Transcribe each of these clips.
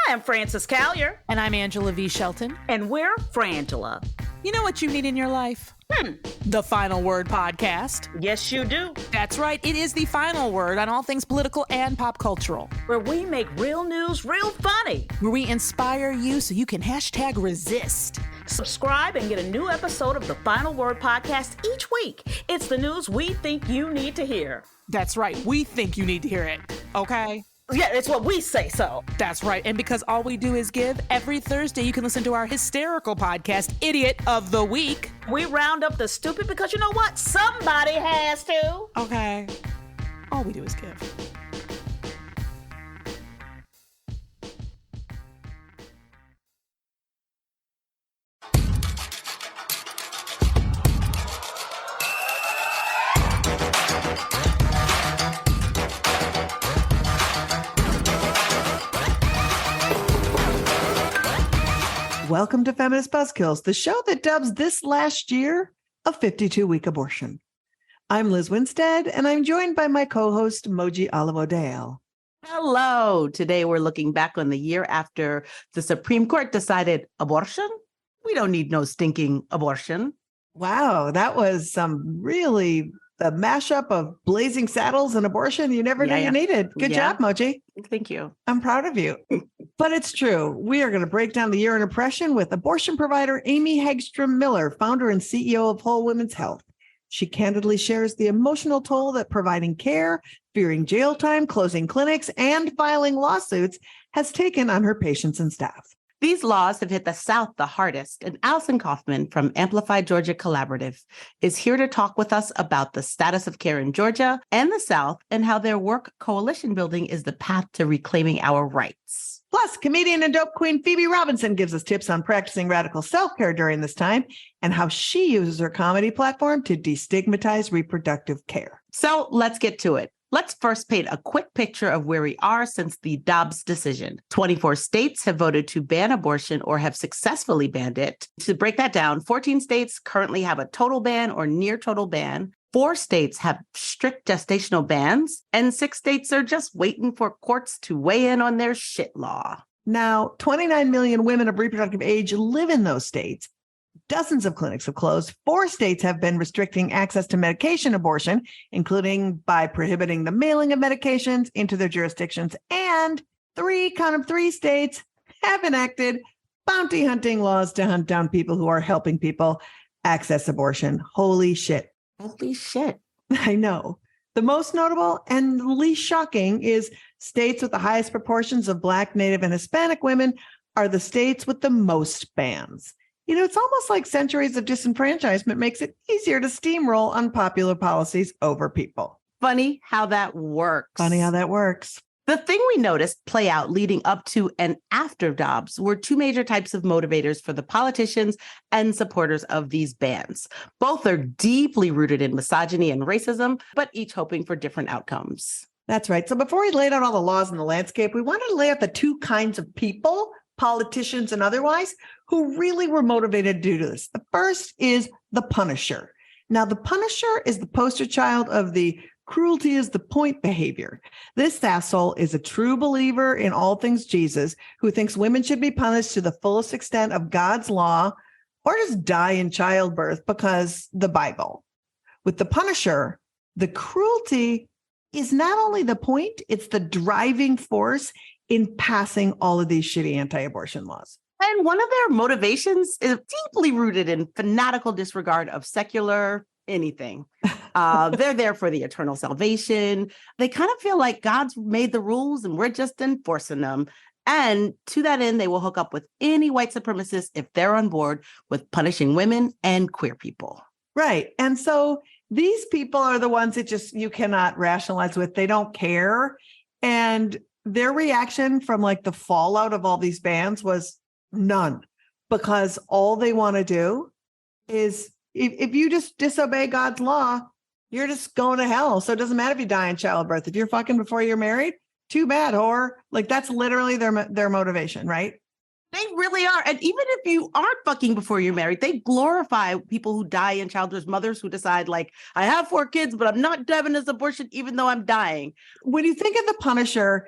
I'm Frances Callier. And I'm Angela V. Shelton. And we're Frangela. You know what you need in your life? The Final Word podcast. Yes, you do. That's right. It is the final word on all things political and pop cultural. Where we make real news real funny. Where we inspire you so you can hashtag resist. Subscribe and get a new episode of the Final Word podcast each week. It's the news we think you need to hear. That's right. We think you need to hear it. Okay? Yeah, it's what we say so. That's right. And because all we do is give, every Thursday you can listen to our hysterical podcast, Idiot of the Week. We round up the stupid because you know what? Somebody has to. Okay. All we do is give. Welcome to Feminist Buzzkills, the show that dubs this last year a 52-week abortion. I'm Liz Winstead, and I'm joined by my co-host, Moji Olivodale. Hello. Today we're looking back on the year after the Supreme Court decided abortion. We don't need no stinking abortion. Wow, that was some really a mashup of Blazing Saddles and abortion you never knew you needed. Good job, Moji. Thank you. I'm proud of you. But it's true. We are going to break down the year in oppression with abortion provider Amy Hagstrom Miller, founder and CEO of Whole Women's Health. She candidly shares the emotional toll that providing care, fearing jail time, closing clinics, and filing lawsuits has taken on her patients and staff. These laws have hit the South the hardest, and Allison Coffman from Amplify Georgia Collaborative is here to talk with us about the status of care in Georgia and the South and how their work coalition building is the path to reclaiming our rights. Plus, comedian and dope queen Phoebe Robinson gives us tips on practicing radical self-care during this time and how she uses her comedy platform to destigmatize reproductive care. So let's get to it. Let's first paint a quick picture of where we are since the Dobbs decision. 24 states have voted to ban abortion or have successfully banned it. To break that down, 14 states currently have a total ban or near total ban. 4 states have strict gestational bans, and 6 states are just waiting for courts to weigh in on their shit law. Now, 29 million women of reproductive age live in those states. Dozens of clinics have closed. 4 states have been restricting access to medication abortion, including by prohibiting the mailing of medications into their jurisdictions. And 3 states have enacted bounty hunting laws to hunt down people who are helping people access abortion. Holy shit. Holy shit. I know. The most notable and least shocking is states with the highest proportions of Black, Native, and Hispanic women are the states with the most bans. You know, it's almost like centuries of disenfranchisement makes it easier to steamroll unpopular policies over people. Funny how that works. The thing we noticed play out leading up to and after Dobbs were 2 major types of motivators for the politicians and supporters of these bans. Both are deeply rooted in misogyny and racism, but each hoping for different outcomes. That's right. So before we laid out all the laws in the landscape, we wanted to lay out the 2 kinds of people, politicians and otherwise, who really were motivated to do this. The first is the Punisher. Now, the Punisher is the poster child of the cruelty is the point behavior. This asshole is a true believer in all things Jesus, who thinks women should be punished to the fullest extent of God's law or just die in childbirth because the Bible. With the Punisher, the cruelty is not only the point, it's the driving force in passing all of these shitty anti-abortion laws. And one of their motivations is deeply rooted in fanatical disregard of secular anything. They're there for the eternal salvation. They kind of feel like God's made the rules and we're just enforcing them. And to that end, they will hook up with any white supremacists if they're on board with punishing women and queer people. Right. And so these people are the ones that just you cannot rationalize with. They don't care. And their reaction from like the fallout of all these bans was none, because all they want to do is if you just disobey God's law, you're just going to hell. So it doesn't matter if you die in childbirth. If you're fucking before you're married, too bad, whore. Like that's literally their motivation, right? They really are. And even if you aren't fucking before you're married, they glorify people who die in childbirth, mothers who decide like, I have 4 kids, but I'm not having this abortion even though I'm dying. When you think of the Punisher,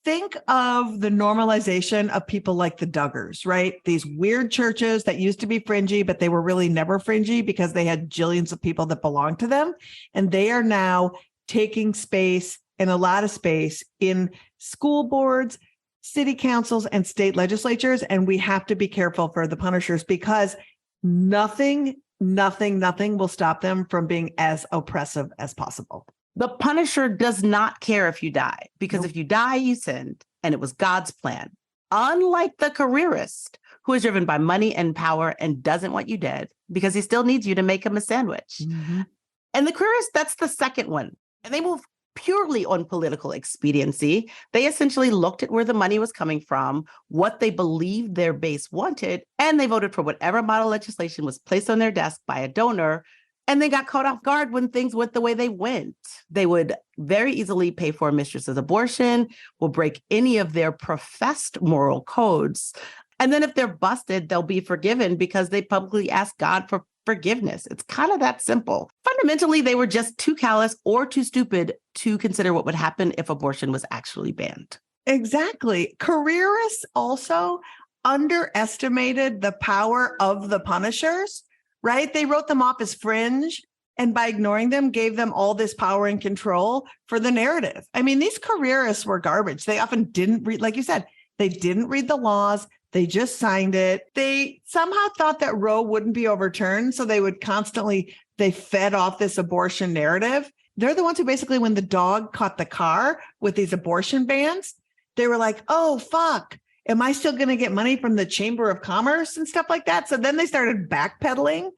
think of the normalization of people like the Duggars, right? These weird churches that used to be fringy, but they were really never fringy because they had jillions of people that belonged to them. And they are now taking space, and a lot of space, in school boards, city councils, and state legislatures. And we have to be careful for the punishers, because nothing will stop them from being as oppressive as possible. The punisher does not care if you die, because if you die, you sinned, and it was God's plan. Unlike the careerist, who is driven by money and power and doesn't want you dead because he still needs you to make him a sandwich. Mm-hmm. And the careerist, that's the second one. And they move purely on political expediency. They essentially looked at where the money was coming from, what they believed their base wanted, and they voted for whatever model legislation was placed on their desk by a donor. And they got caught off guard when things went the way they went. They would very easily pay for a mistress's abortion, will break any of their professed moral codes. And then if they're busted, they'll be forgiven because they publicly asked God for forgiveness. It's kind of that simple. Fundamentally, they were just too callous or too stupid to consider what would happen if abortion was actually banned. Exactly. Careerists also underestimated the power of the punishers, right? They wrote them off as fringe, and by ignoring them, gave them all this power and control for the narrative. I mean, these careerists were garbage. They often didn't read, like you said, they didn't read the laws. They just signed it. They somehow thought that Roe wouldn't be overturned. So they would they fed off this abortion narrative. They're the ones who basically, when the dog caught the car with these abortion bans, they were like, oh, fuck. Am I still going to get money from the Chamber of Commerce and stuff like that? So then they started backpedaling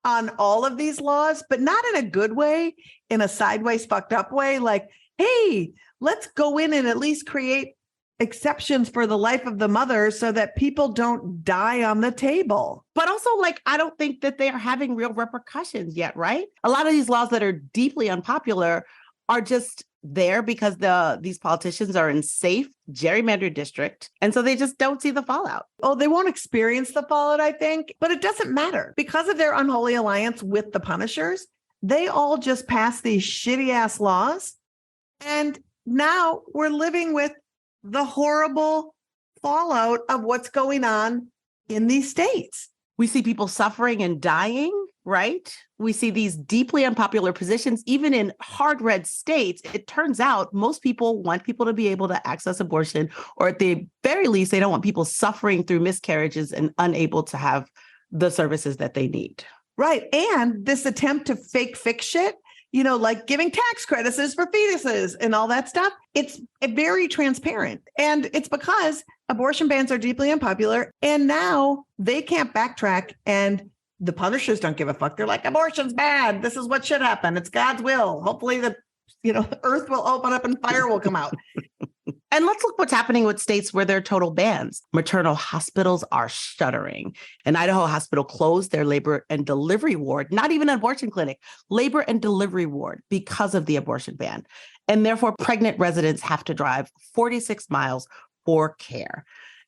on all of these laws, but not in a good way, in a sideways fucked up way. Like, hey, let's go in and at least create exceptions for the life of the mother so that people don't die on the table. But also, I don't think that they are having real repercussions yet, right? A lot of these laws that are deeply unpopular are just there because these politicians are in safe gerrymandered district. And so they just don't see the fallout. Oh, they won't experience the fallout, I think, but it doesn't matter. Because of their unholy alliance with the punishers, they all just passed these shitty ass laws. And now we're living with the horrible fallout of what's going on in these states. We see people suffering and dying, right? We see these deeply unpopular positions, even in hard red states. It turns out most people want people to be able to access abortion, or at the very least, they don't want people suffering through miscarriages and unable to have the services that they need. Right. And this attempt to fix shit, like giving tax credits for fetuses and all that stuff. It's very transparent. And it's because abortion bans are deeply unpopular. And now they can't backtrack, and the punishers don't give a fuck. They're like, abortion's bad. This is what should happen. It's God's will. Hopefully the earth will open up and fire will come out. And let's look what's happening with states where there are total bans. Maternal hospitals are shuttering. An Idaho hospital closed their labor and delivery ward, not even an abortion clinic, labor and delivery ward, because of the abortion ban. And therefore, pregnant residents have to drive 46 miles for care.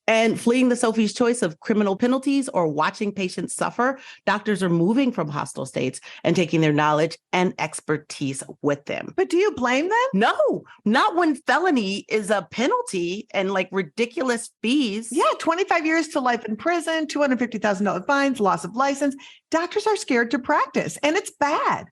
And fleeing the Sophie's choice of criminal penalties or watching patients suffer, doctors are moving from hostile states and taking their knowledge and expertise with them. But do you blame them? No, not when felony is a penalty and ridiculous fees. Yeah, 25 years to life in prison, $250,000 fines, loss of license. Doctors are scared to practice, and it's bad.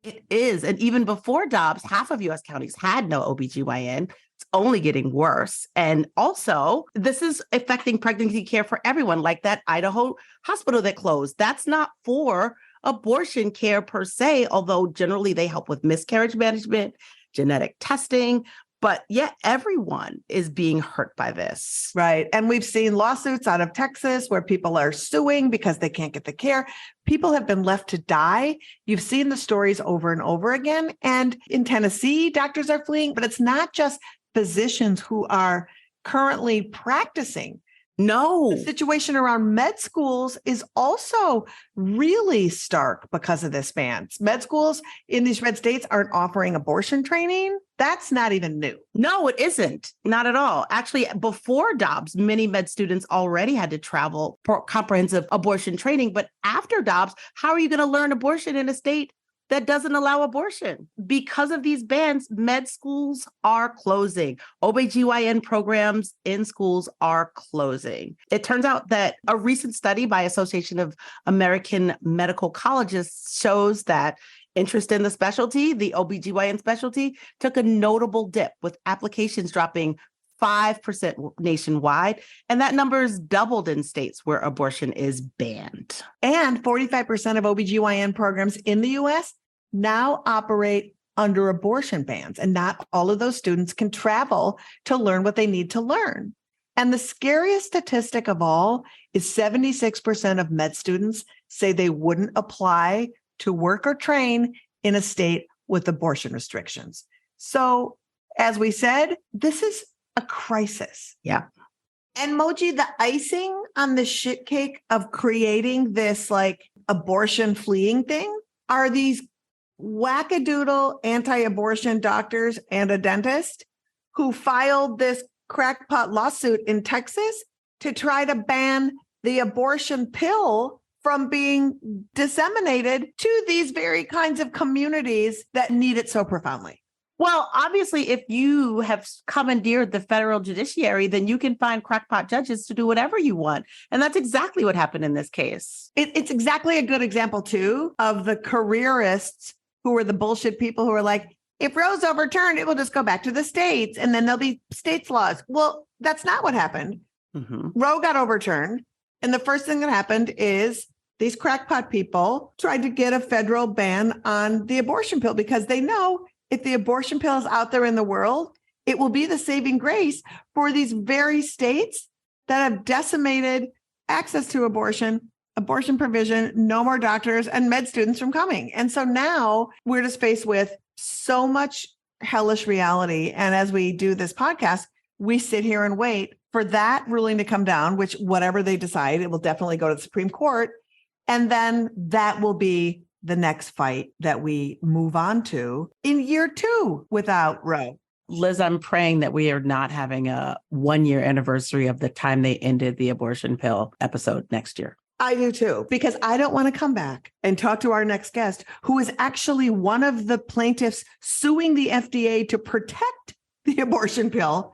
It is. And even before Dobbs, half of U.S. counties had no OBGYN. It's only getting worse. And also, this is affecting pregnancy care for everyone, like that Idaho hospital that closed. That's not for abortion care per se, although generally they help with miscarriage management, genetic testing. But yet everyone is being hurt by this. Right. And we've seen lawsuits out of Texas where people are suing because they can't get the care. People have been left to die. You've seen the stories over and over again. And in Tennessee, doctors are fleeing, but it's not just physicians who are currently practicing. No. The situation around med schools is also really stark because of this ban. Med schools in these red states aren't offering abortion training. That's not even new. No, it isn't. Not at all. Actually, before Dobbs, many med students already had to travel for comprehensive abortion training. But after Dobbs, how are you going to learn abortion in a state that doesn't allow abortion. Because of these bans, med schools are closing. OBGYN programs in schools are closing. It turns out that a recent study by Association of American Medical Colleges shows that interest in the specialty, the OBGYN specialty, took a notable dip, with applications dropping 5% nationwide. And that number's doubled in states where abortion is banned. And 45% of OBGYN programs in the US now operate under abortion bans. And not all of those students can travel to learn what they need to learn. And the scariest statistic of all is 76% of med students say they wouldn't apply to work or train in a state with abortion restrictions. So, as we said, this is a crisis. Yeah. And Moji, the icing on the shit cake of creating this like abortion fleeing thing are these wackadoodle anti-abortion doctors and a dentist who filed this crackpot lawsuit in Texas to try to ban the abortion pill from being disseminated to these very kinds of communities that need it so profoundly. Well, obviously, if you have commandeered the federal judiciary, then you can find crackpot judges to do whatever you want. And that's exactly what happened in this case. It's exactly a good example, too, of the careerists who were the bullshit people who are like, if Roe's overturned, it will just go back to the states and then there'll be states' laws. Well, that's not what happened. Mm-hmm. Roe got overturned. And the first thing that happened is these crackpot people tried to get a federal ban on the abortion pill because they know if the abortion pill is out there in the world, it will be the saving grace for these very states that have decimated access to abortion provision, no more doctors and med students from coming. And so now we're just faced with so much hellish reality. And as we do this podcast, we sit here and wait for that ruling to come down, which whatever they decide, it will definitely go to the Supreme Court. And then that will be the next fight that we move on to in year 2 without Roe. Liz, I'm praying that we are not having a 1-year anniversary of the time they ended the abortion pill episode next year. I do too, because I don't want to come back and talk to our next guest, who is actually one of the plaintiffs suing the FDA to protect the abortion pill,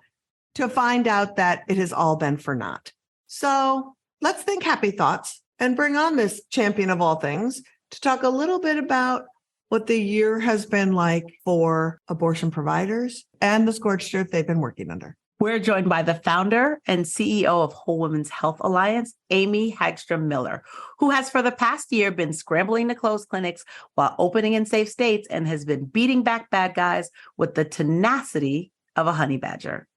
to find out that it has all been for naught. So let's think happy thoughts and bring on this champion of all things to talk a little bit about what the year has been like for abortion providers and the scorched earth they've been working under. We're joined by the founder and CEO of Whole Women's Health Alliance, Amy Hagstrom Miller, who has for the past year been scrambling to close clinics while opening in safe states and has been beating back bad guys with the tenacity of a honey badger.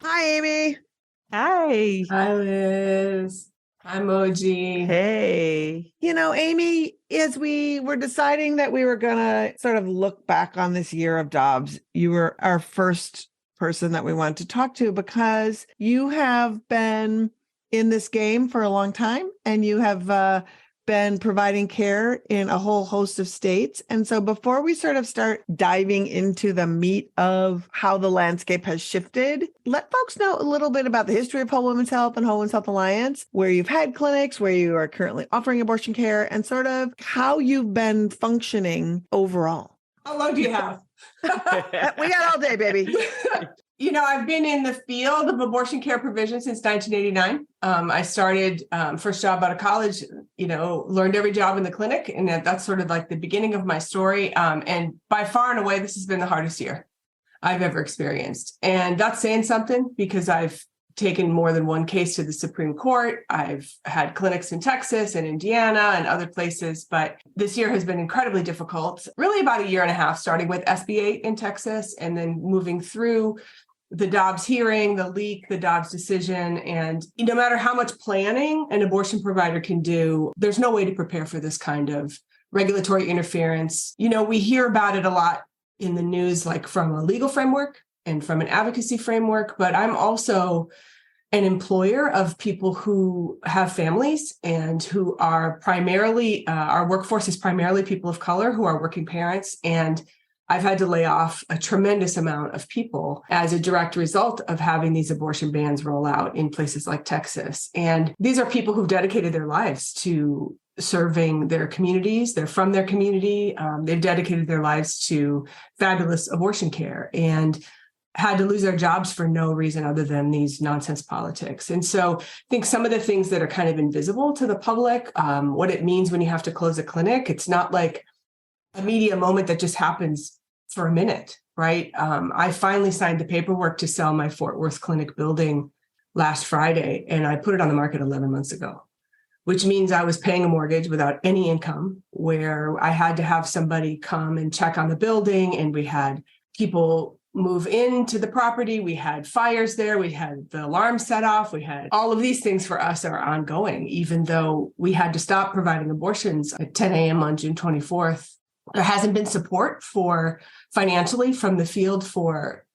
Hi, Amy. Hi. Hi, Liz. Hi, Moji. Hey. You know, Amy, as we were deciding that we were going to sort of look back on this year of Dobbs, you were our first person that we wanted to talk to because you have been in this game for a long time and you have been providing care in a whole host of states. And so before we sort of start diving into the meat of how the landscape has shifted, let folks know a little bit about the history of Whole Women's Health and Whole Women's Health Alliance, where you've had clinics, where you are currently offering abortion care, and sort of how you've been functioning overall. How long do you have? We got all day, baby. You know, I've been in the field of abortion care provision since 1989. I started first job out of college, learned every job in the clinic. And that's sort of like the beginning of my story. And by far and away, this has been the hardest year I've ever experienced. And that's saying something because I've taken more than one case to the Supreme Court. I've had clinics in Texas and Indiana and other places, but this year has been incredibly difficult, really about a year and a half, starting with SB 8 in Texas and then moving through the Dobbs hearing, the leak, the Dobbs decision. And no matter how much planning an abortion provider can do, there's no way to prepare for this kind of regulatory interference. You know, we hear about it a lot in the news, like from a legal framework and from an advocacy framework, but I'm also an employer of people who have families and who are primarily, our workforce is primarily people of color who are working parents. And I've had to lay off a tremendous amount of people as a direct result of having these abortion bans roll out in places like Texas. And these are people who've dedicated their lives to serving their communities. They're from their community. They've dedicated their lives to fabulous abortion care and had to lose their jobs for no reason other than these nonsense politics. And so I think some of the things that are kind of invisible to the public, what it means when you have to close a clinic, it's not like a media moment that just happens for a minute, right? I finally signed the paperwork to sell my Fort Worth clinic building last Friday, and I put it on the market 11 months ago, which means I was paying a mortgage without any income, where I had to have somebody come and check on the building, and we had people move into the property. We had fires there. We had the alarm set off. We had all of these things for us are ongoing, even though we had to stop providing abortions at 10 a.m. on June 24th. There hasn't been support financially from the field for,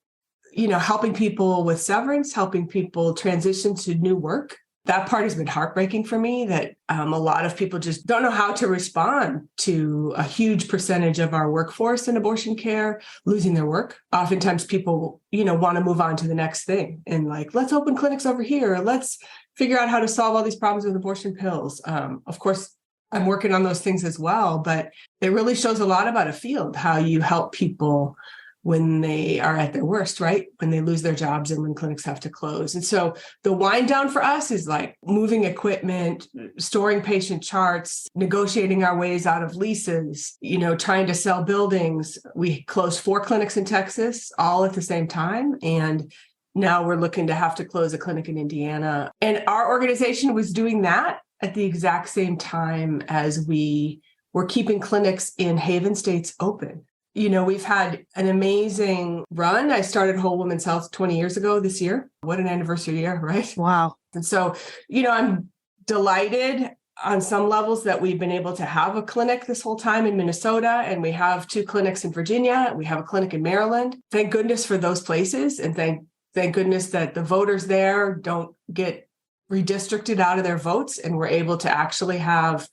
helping people with severance, helping people transition to new work. That part has been heartbreaking for me, that a lot of people just don't know how to respond to a huge percentage of our workforce in abortion care losing their work. Oftentimes people, want to move on to the next thing and let's open clinics over here. Let's figure out how to solve all these problems with abortion pills. Of course, I'm working on those things as well, but it really shows a lot about a field, how you help people when they are at their worst, right? When they lose their jobs and when clinics have to close. And so the wind down for us is moving equipment, storing patient charts, negotiating our ways out of leases, trying to sell buildings. We closed 4 clinics in Texas all at the same time. And now we're looking to have to close a clinic in Indiana. And our organization was doing that at the exact same time as we were keeping clinics in Haven states open. We've had an amazing run. I started Whole Woman's Health 20 years ago this year. What an anniversary year, right? Wow. And so, I'm delighted on some levels that we've been able to have a clinic this whole time in Minnesota, and we have 2 clinics in Virginia. We have a clinic in Maryland. Thank goodness for those places. And thank goodness that the voters there don't get redistricted out of their votes, and we're able to actually have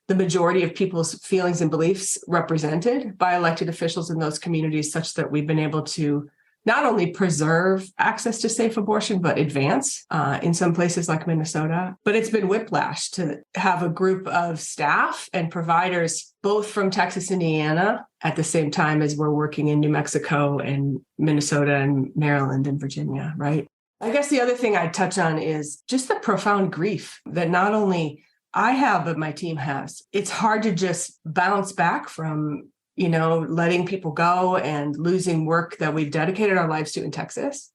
the majority of people's feelings and beliefs represented by elected officials in those communities, such that we've been able to not only preserve access to safe abortion, but advance in some places like Minnesota. But it's been whiplash to have a group of staff and providers, both from Texas and Indiana, at the same time as we're working in New Mexico and Minnesota and Maryland and Virginia, right? I guess the other thing I'd touch on is just the profound grief that not only I have, but my team has. It's hard to just bounce back from, letting people go and losing work that we've dedicated our lives to in Texas,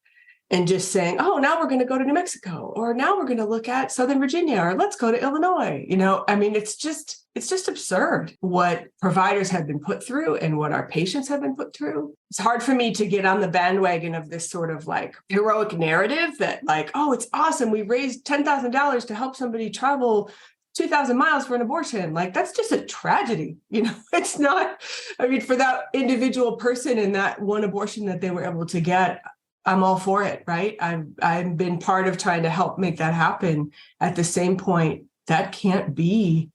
and just saying, oh, now we're going to go to New Mexico, or now we're going to look at Southern Virginia, or let's go to Illinois. It's just absurd what providers have been put through and what our patients have been put through. It's hard for me to get on the bandwagon of this sort of heroic narrative that oh, it's awesome. We raised $10,000 to help somebody travel 2,000 miles for an abortion. That's just a tragedy. It's not, for that individual person and that one abortion that they were able to get, I'm all for it, right? I've been part of trying to help make that happen. At the same point, that can't be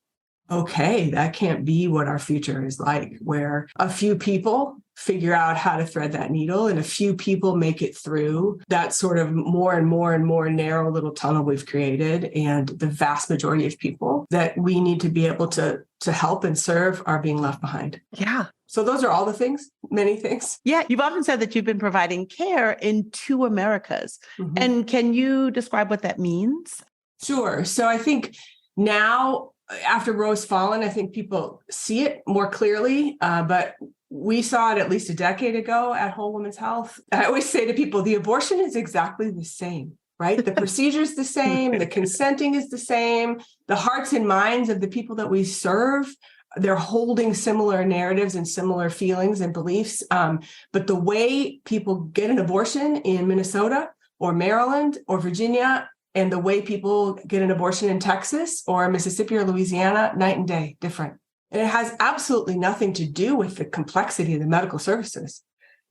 okay. That can't be what our future is like, where a few people figure out how to thread that needle and a few people make it through that sort of more and more and more narrow little tunnel we've created. And the vast majority of people that we need to be able to help and serve are being left behind. Yeah. So those are all the things, many things. Yeah. You've often said that you've been providing care in 2 Americas. Mm-hmm. And can you describe what that means? Sure. So I think now, after Roe's fallen, I think people see it more clearly, but we saw it at least a decade ago at Whole Woman's Health. I always say to people, the abortion is exactly the same, right? The procedure is the same. The consenting is the same. The hearts and minds of the people that we serve, they're holding similar narratives and similar feelings and beliefs. But the way people get an abortion in Minnesota or Maryland or Virginia, and the way people get an abortion in Texas or Mississippi or Louisiana, night and day, different. And it has absolutely nothing to do with the complexity of the medical services.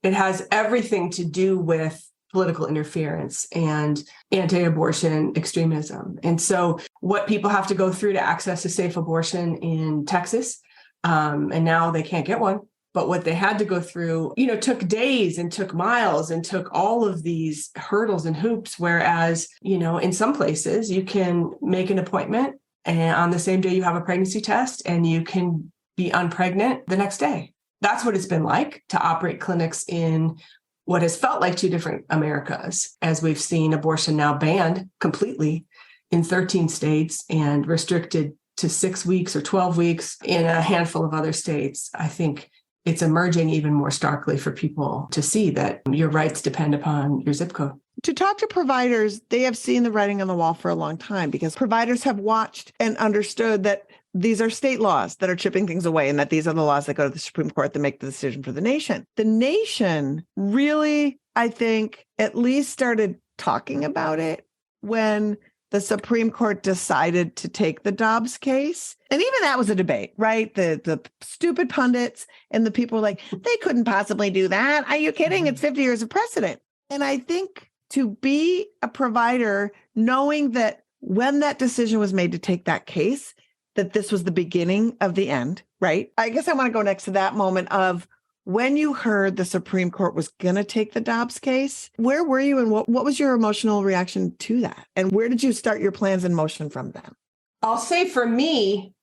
It has everything to do with political interference and anti-abortion extremism. And so what people have to go through to access a safe abortion in Texas, and now they can't get one But what they had to go through, took days and took miles and took all of these hurdles and hoops. Whereas, in some places you can make an appointment and on the same day you have a pregnancy test and you can be unpregnant the next day. That's what it's been like to operate clinics in what has felt like two different Americas, as we've seen abortion now banned completely in 13 states and restricted to 6 weeks or 12 weeks in a handful of other states. I think it's emerging even more starkly for people to see that your rights depend upon your zip code. To talk to providers, they have seen the writing on the wall for a long time because providers have watched and understood that these are state laws that are chipping things away and that these are the laws that go to the Supreme Court that make the decision for the nation. The nation really, I think, at least started talking about it when the Supreme Court decided to take the Dobbs case. And even that was a debate, right? The stupid pundits and the people were like, they couldn't possibly do that. Are you kidding? It's 50 years of precedent. And I think to be a provider, knowing that when that decision was made to take that case, that this was the beginning of the end, right? I guess I want to go next to that moment of when you heard the Supreme Court was going to take the Dobbs case. Where were you and what was your emotional reaction to that? And where did you start your plans in motion from then? I'll say for me,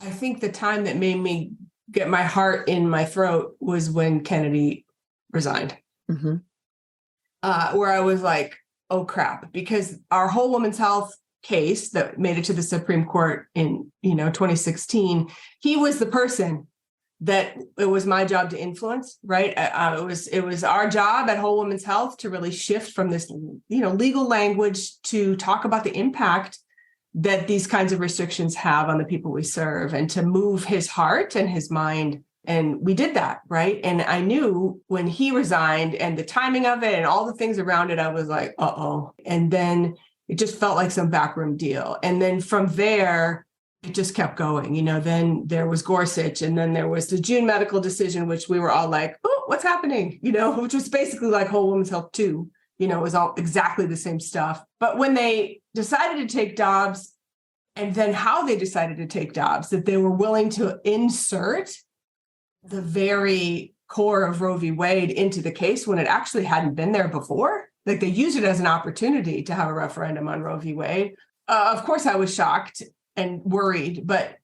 I think the time that made me get my heart in my throat was when Kennedy resigned, where I was like, oh, crap, because our whole women's health case that made it to the Supreme Court in 2016, he was the person that it was my job to influence, right? It was our job at Whole Women's Health to really shift from this, legal language to talk about the impact that these kinds of restrictions have on the people we serve and to move his heart and his mind. And we did that, right? And I knew when he resigned and the timing of it and all the things around it, I was like, uh-oh. And then it just felt like some backroom deal. And then from there, it just kept going. Then there was Gorsuch, and then there was the June medical decision, which we were all like, oh, what's happening? Which was basically like Whole Women's Health 2, it was all exactly the same stuff. But when they decided to take Dobbs, and then how they decided to take Dobbs, that they were willing to insert the very core of Roe v. Wade into the case when it actually hadn't been there before. Like they used it as an opportunity to have a referendum on Roe v. Wade. Of course, I was shocked and worried, but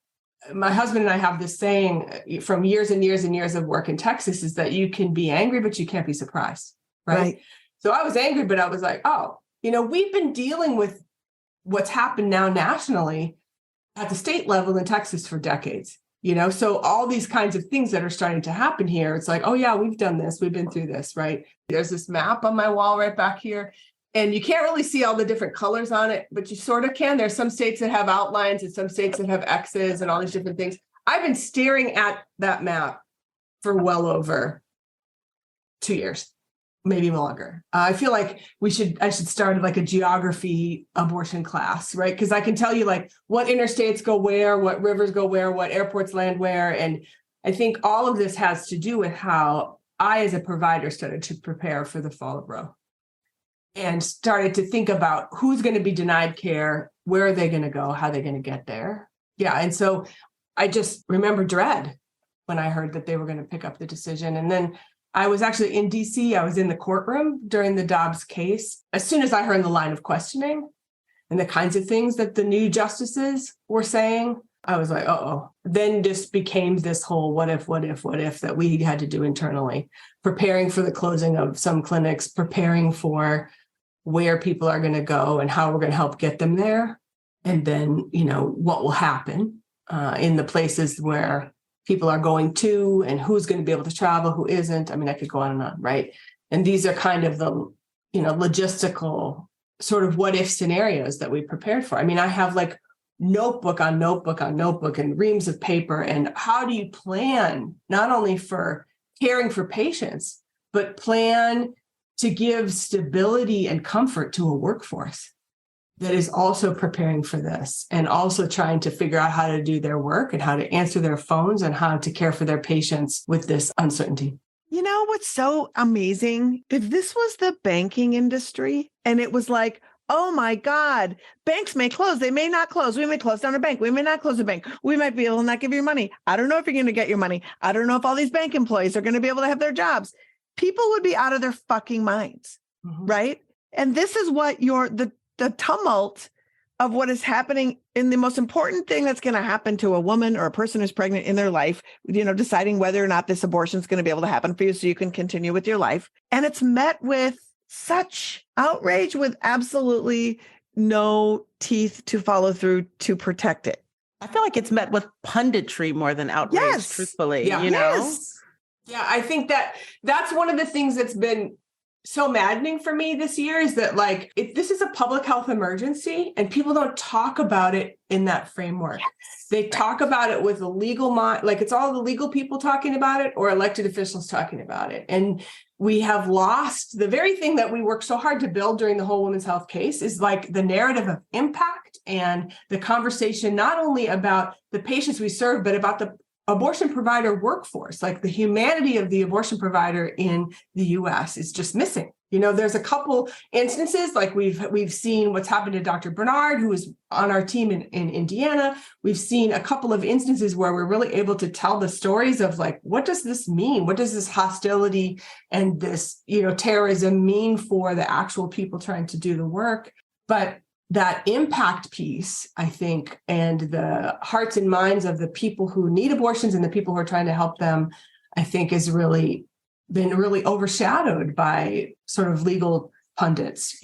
my husband and I have this saying from years and years and years of work in Texas is that you can be angry, but you can't be surprised, right? So I was angry, but I was like, oh, we've been dealing with what's happened now nationally at the state level in Texas for decades. So all these kinds of things that are starting to happen here, it's like, oh yeah, we've done this. We've been through this, right? There's this map on my wall right back here, and you can't really see all the different colors on it, but you sort of can. There's some states that have outlines and some states that have X's and all these different things. I've been staring at that map for well over 2 years, maybe longer. I feel like I should start like a geography abortion class, right? Because I can tell you like what interstates go where, what rivers go where, what airports land where. And I think all of this has to do with how I, as a provider, started to prepare for the fall of Roe and started to think about who's going to be denied care, where are they going to go, how are they going to get there? Yeah. And so I just remember dread when I heard that they were going to pick up the decision. And then I was actually in DC. I was in the courtroom during the Dobbs case. As soon as I heard the line of questioning and the kinds of things that the new justices were saying, I was like, uh-oh. Then just became this whole what if that we had to do internally, preparing for the closing of some clinics, preparing for where people are going to go and how we're going to help get them there. And then, what will happen in the places where people are going to and who's going to be able to travel, who isn't. I mean, I could go on and on, right? And these are kind of the, logistical sort of what if scenarios that we prepared for. I mean, I have like notebook on notebook on notebook and reams of paper. And how do you plan not only for caring for patients, but plan to give stability and comfort to a workforce that is also preparing for this and also trying to figure out how to do their work and how to answer their phones and how to care for their patients with this uncertainty. You know what's so amazing? If this was the banking industry and it was like, oh my God, banks may close. They may not close. We may close down a bank. We may not close a bank. We might be able to not give you money. I don't know if you're going to get your money. I don't know if all these bank employees are going to be able to have their jobs. People would be out of their fucking minds, right? And this is what the tumult of what is happening in the most important thing that's going to happen to a woman or a person who's pregnant in their life, deciding whether or not this abortion is going to be able to happen for you so you can continue with your life. And it's met with such outrage with absolutely no teeth to follow through to protect it. I feel like it's met with punditry more than outrage, truthfully, Yeah. you know? Yes. Yeah, I think that's one of the things that's been so maddening for me this year is that this is a public health emergency and people don't talk about it in that framework. Yes. They talk about it with a legal mind, like it's all the legal people talking about it or elected officials talking about it. And we have lost the very thing that we worked so hard to build during the whole women's health case is like the narrative of impact and the conversation, not only about the patients we serve, but about the abortion provider workforce, like the humanity of the abortion provider in the US is just missing. There's a couple instances like we've seen what's happened to Dr. Bernard, who was on our team in Indiana. We've seen a couple of instances where we're really able to tell the stories of like, what does this mean? What does this hostility and this, terrorism mean for the actual people trying to do the work? But that impact piece, I think, and the hearts and minds of the people who need abortions and the people who are trying to help them, I think has really been overshadowed by sort of legal pundits,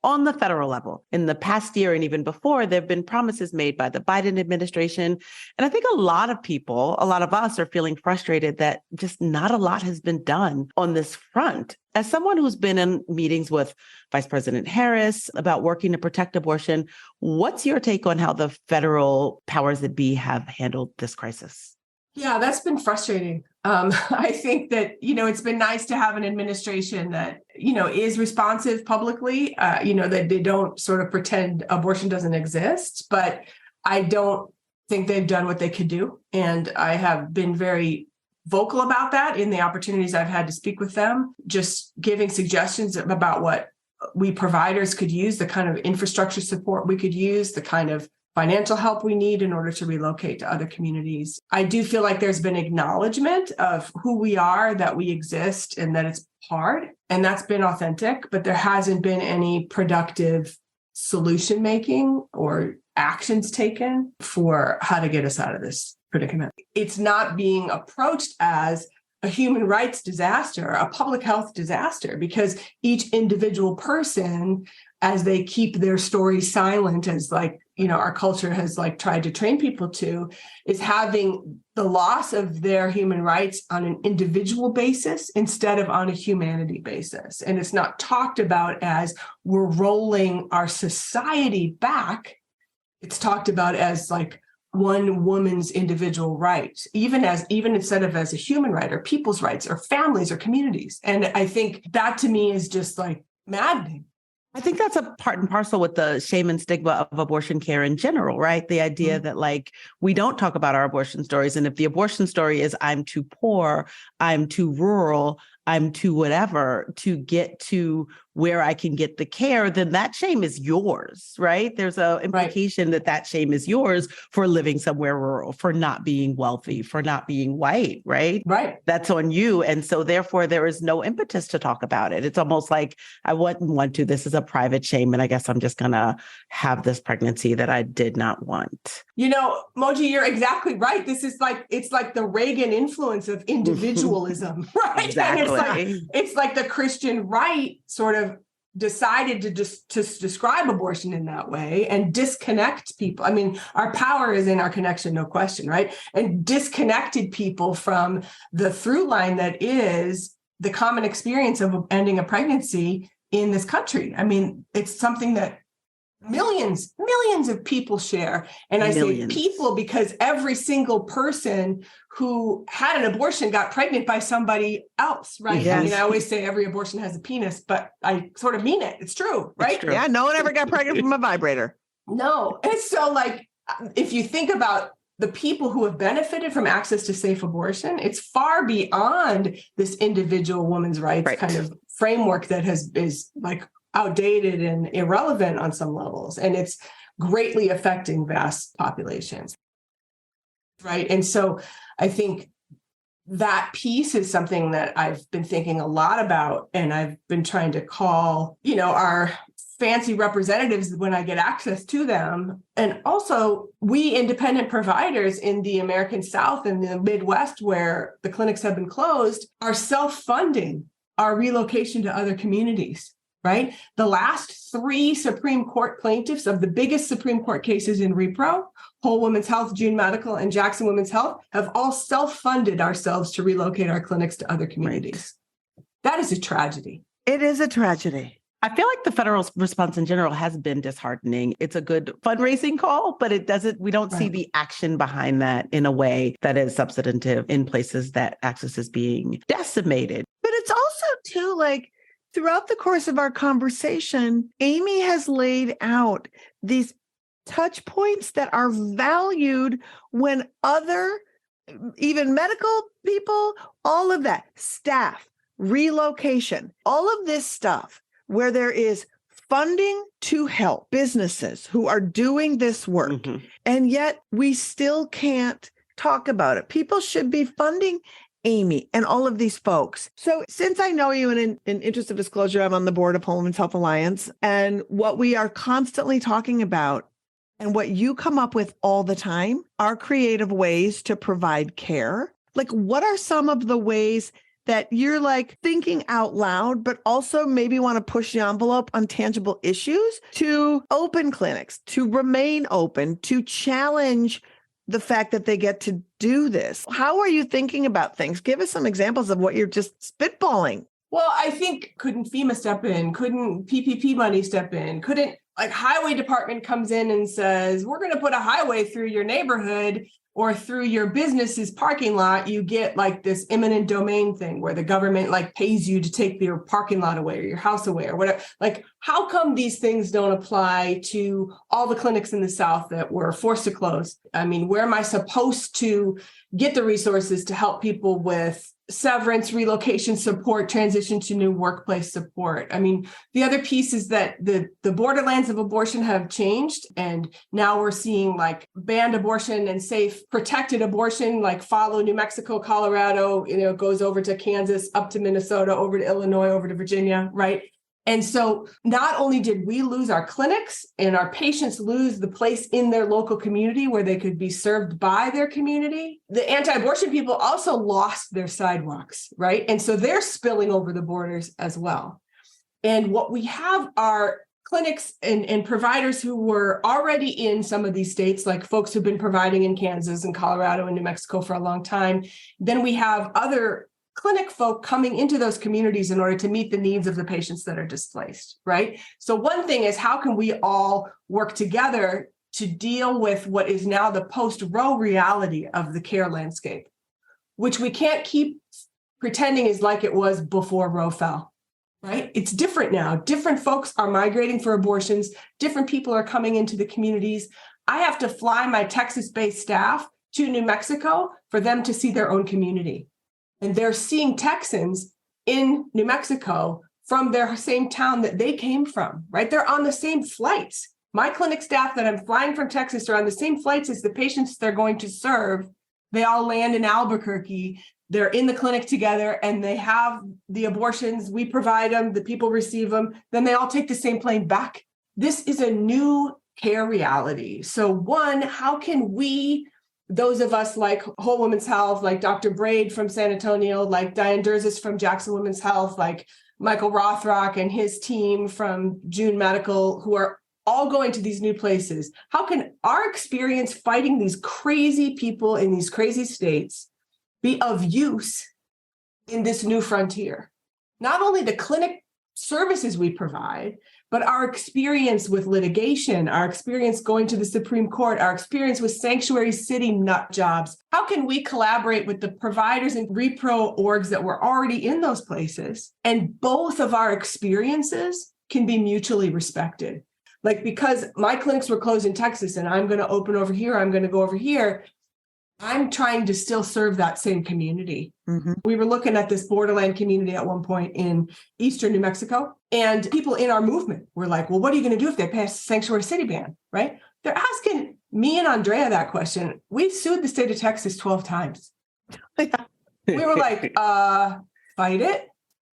On the federal level, in the past year and even before, there have been promises made by the Biden administration. And I think a lot of us are feeling frustrated that just not a lot has been done on this front. As someone who's been in meetings with Vice President Harris about working to protect abortion, what's your take on how the federal powers that be have handled this crisis? Yeah, that's been frustrating. I think that, it's been nice to have an administration that, is responsive publicly, that they don't sort of pretend abortion doesn't exist, but I don't think they've done what they could do. And I have been very vocal about that in the opportunities I've had to speak with them, just giving suggestions about what we providers could use, the kind of infrastructure support we could use, the kind of financial help we need in order to relocate to other communities. I do feel like there's been acknowledgement of who we are, that we exist, and that it's hard. And that's been authentic, but there hasn't been any productive solution making or actions taken for how to get us out of this predicament. It's not being approached as a human rights disaster, a public health disaster, because each individual person, as they keep their story silent, as our culture has tried to train people to, is having the loss of their human rights on an individual basis instead of on a humanity basis. And it's not talked about as we're rolling our society back. It's talked about as one woman's individual right, even instead of as a human right or people's rights or families or communities. And I think that to me is just maddening. I think that's a part and parcel with the shame and stigma of abortion care in general, right? The idea that we don't talk about our abortion stories. And if the abortion story is I'm too poor, I'm too rural, I'm too whatever to get to where I can get the care, then that shame is yours, right? There's an implication that shame is yours for living somewhere rural, for not being wealthy, for not being white, right? Right. That's on you. And so therefore there is no impetus to talk about it. It's almost like I wouldn't want to. This is a private shame. And I guess I'm just going to have this pregnancy that I did not want. Moji, you're exactly right. This is it's like the Reagan influence of individualism, right? Exactly. And it's like the Christian right sort of decided to describe abortion in that way and disconnect people. I mean, our power is in our connection, no question, right? And disconnected people from the through line that is the common experience of ending a pregnancy in this country. I mean, it's something that millions of people share. And I say people because every single person who had an abortion got pregnant by somebody else, right? Yes. I mean, I always say every abortion has a penis, but I sort of mean it. It's true, right? It's true. Yeah, no one ever got pregnant from a vibrator. No. And so if you think about the people who have benefited from access to safe abortion, it's far beyond this individual woman's rights kind of framework that is outdated and irrelevant on some levels, and it's greatly affecting vast populations. Right. And so I think that piece is something that I've been thinking a lot about, and I've been trying to call, our fancy representatives when I get access to them. And also, we independent providers in the American South and the Midwest, where the clinics have been closed, are self-funding our relocation to other communities. Right? The last 3 Supreme Court plaintiffs of the biggest Supreme Court cases in REPRO, Whole Women's Health, June Medical, and Jackson Women's Health, have all self-funded ourselves to relocate our clinics to other communities. Right. That is a tragedy. It is a tragedy. I feel like the federal response in general has been disheartening. It's a good fundraising call, but we don't see the action behind that in a way that is substantive in places that access is being decimated. But it's also too, like, throughout the course of our conversation, Amy has laid out these touch points that are valued when other, even medical people, all of that, staff, relocation, all of this stuff where there is funding to help businesses who are doing this work. Mm-hmm. And yet we still can't talk about it. People should be funding Amy and all of these folks. So since I know you, and in interest of disclosure, I'm on the board of Whole Women's Health Alliance, and what we are constantly talking about and what you come up with all the time are creative ways to provide care. Like, what are some of the ways that you're like thinking out loud, but also maybe want to push the envelope on tangible issues to open clinics, to remain open, to challenge the fact that they get to do this? How are you thinking about things? Give us some examples of what you're just spitballing. Well, I think, couldn't FEMA step in? Couldn't PPP money step in? Couldn't, like, highway department comes in and says, we're going to put a highway through your neighborhood or through your business's parking lot? You get like this eminent domain thing where the government like pays you to take your parking lot away or your house away or whatever. Like, how come these things don't apply to all the clinics in the South that were forced to close? I mean, where am I supposed to get the resources to help people with severance, relocation support, transition to new workplace support? I mean, the other piece is that the borderlands of abortion have changed. And now we're seeing like banned abortion and safe, protected abortion, like follow New Mexico, Colorado, goes over to Kansas, up to Minnesota, over to Illinois, over to Virginia, right? And so not only did we lose our clinics and our patients lose the place in their local community where they could be served by their community, the anti-abortion people also lost their sidewalks, right? And so they're spilling over the borders as well. And what we have are clinics and providers who were already in some of these states, like folks who've been providing in Kansas and Colorado and New Mexico for a long time. Then we have other clinic folk coming into those communities in order to meet the needs of the patients that are displaced, right? So one thing is, how can we all work together to deal with what is now the post-Roe reality of the care landscape, which we can't keep pretending is like it was before Roe fell, right? It's different now. Different folks are migrating for abortions. Different people are coming into the communities. I have to fly my Texas-based staff to New Mexico for them to see their own community. And they're seeing Texans in New Mexico from their same town that they came from, right? They're on the same flights. My clinic staff that I'm flying from Texas are on the same flights as the patients they're going to serve. They all land in Albuquerque. They're in the clinic together and they have the abortions. We provide them, the people receive them. Then they all take the same plane back. This is a new care reality. So one, how can we, those of us like Whole Women's Health, like Dr. Braid from San Antonio, like Diane Durzis from Jackson Women's Health, like Michael Rothrock and his team from June Medical, who are all going to these new places. How can our experience fighting these crazy people in these crazy states be of use in this new frontier? Not only the clinic services we provide, but our experience with litigation, our experience going to the Supreme Court, our experience with sanctuary city nut jobs. How can we collaborate with the providers and repro orgs that were already in those places? And both of our experiences can be mutually respected. Like, because my clinics were closed in Texas and I'm going to open over here, I'm going to go over here. I'm trying to still serve that same community. Mm-hmm. We were looking at this borderland community at one point in eastern New Mexico, and people in our movement were like, well, what are you going to do if they pass a sanctuary city ban, right? They're asking me and Andrea that question. We sued the state of Texas 12 times. We were like, fight it.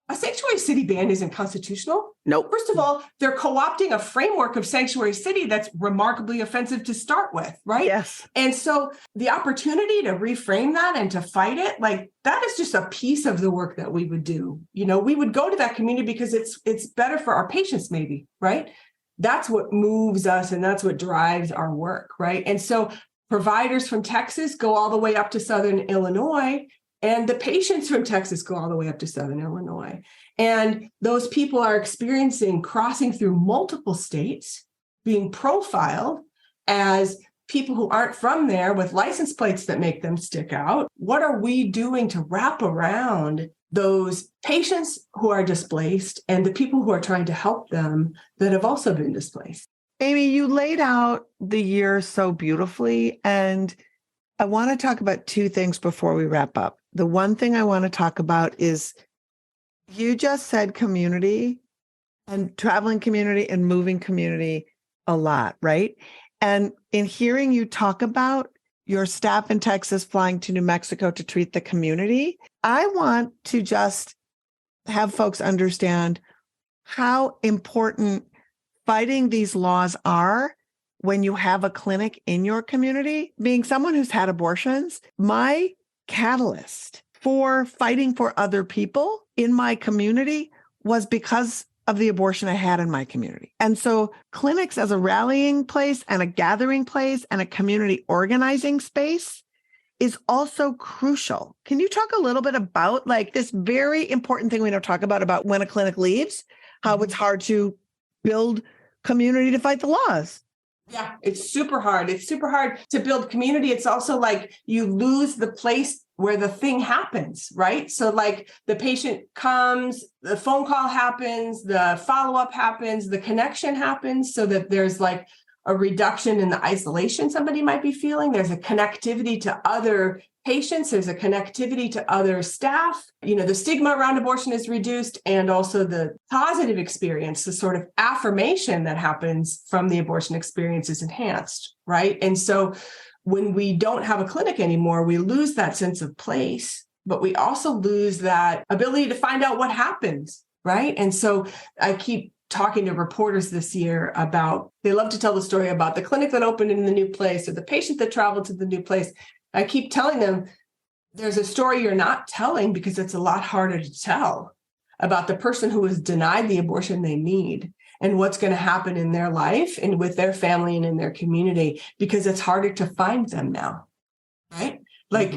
A sanctuary city ban isn't constitutional. Nope. First of all, they're co-opting a framework of sanctuary city that's remarkably offensive to start with, right? Yes. And so the opportunity to reframe that and to fight it, like that is just a piece of the work that we would do. You know, we would go to that community because it's better for our patients, maybe, right? That's what moves us and that's what drives our work, right? And so providers from Texas go all the way up to Southern Illinois. And the patients from Texas go all the way up to Southern Illinois. And those people are experiencing crossing through multiple states, being profiled as people who aren't from there with license plates that make them stick out. What are we doing to wrap around those patients who are displaced and the people who are trying to help them that have also been displaced? Amy, you laid out the year so beautifully. And I want to talk about two things before we wrap up. The one thing I want to talk about is you just said community and traveling community and moving community a lot, right? And in hearing you talk about your staff in Texas flying to New Mexico to treat the community, I want to just have folks understand how important fighting these laws are when you have a clinic in your community. Being someone who's had abortions, my catalyst for fighting for other people in my community was because of the abortion I had in my community. And so clinics as a rallying place and a gathering place and a community organizing space is also crucial. Can you talk a little bit about like this very important thing we don't talk about when a clinic leaves, how it's hard to build community to fight the laws? Yeah, it's super hard. It's super hard to build community. It's also like you lose the place where the thing happens, right? So like the patient comes, the phone call happens, the follow-up happens, the connection happens so that there's like a reduction in the isolation somebody might be feeling. There's a connectivity to other patients. There's a connectivity to other staff. You know, the stigma around abortion is reduced, and also the positive experience, the sort of affirmation that happens from the abortion experience is enhanced, right? And so when we don't have a clinic anymore, we lose that sense of place, but we also lose that ability to find out what happens, right? And so I keep talking to reporters this year about, they love to tell the story about the clinic that opened in the new place or the patient that traveled to the new place. I keep telling them there's a story you're not telling because it's a lot harder to tell about the person who was denied the abortion they need and what's going to happen in their life and with their family and in their community, because it's harder to find them now, right? Like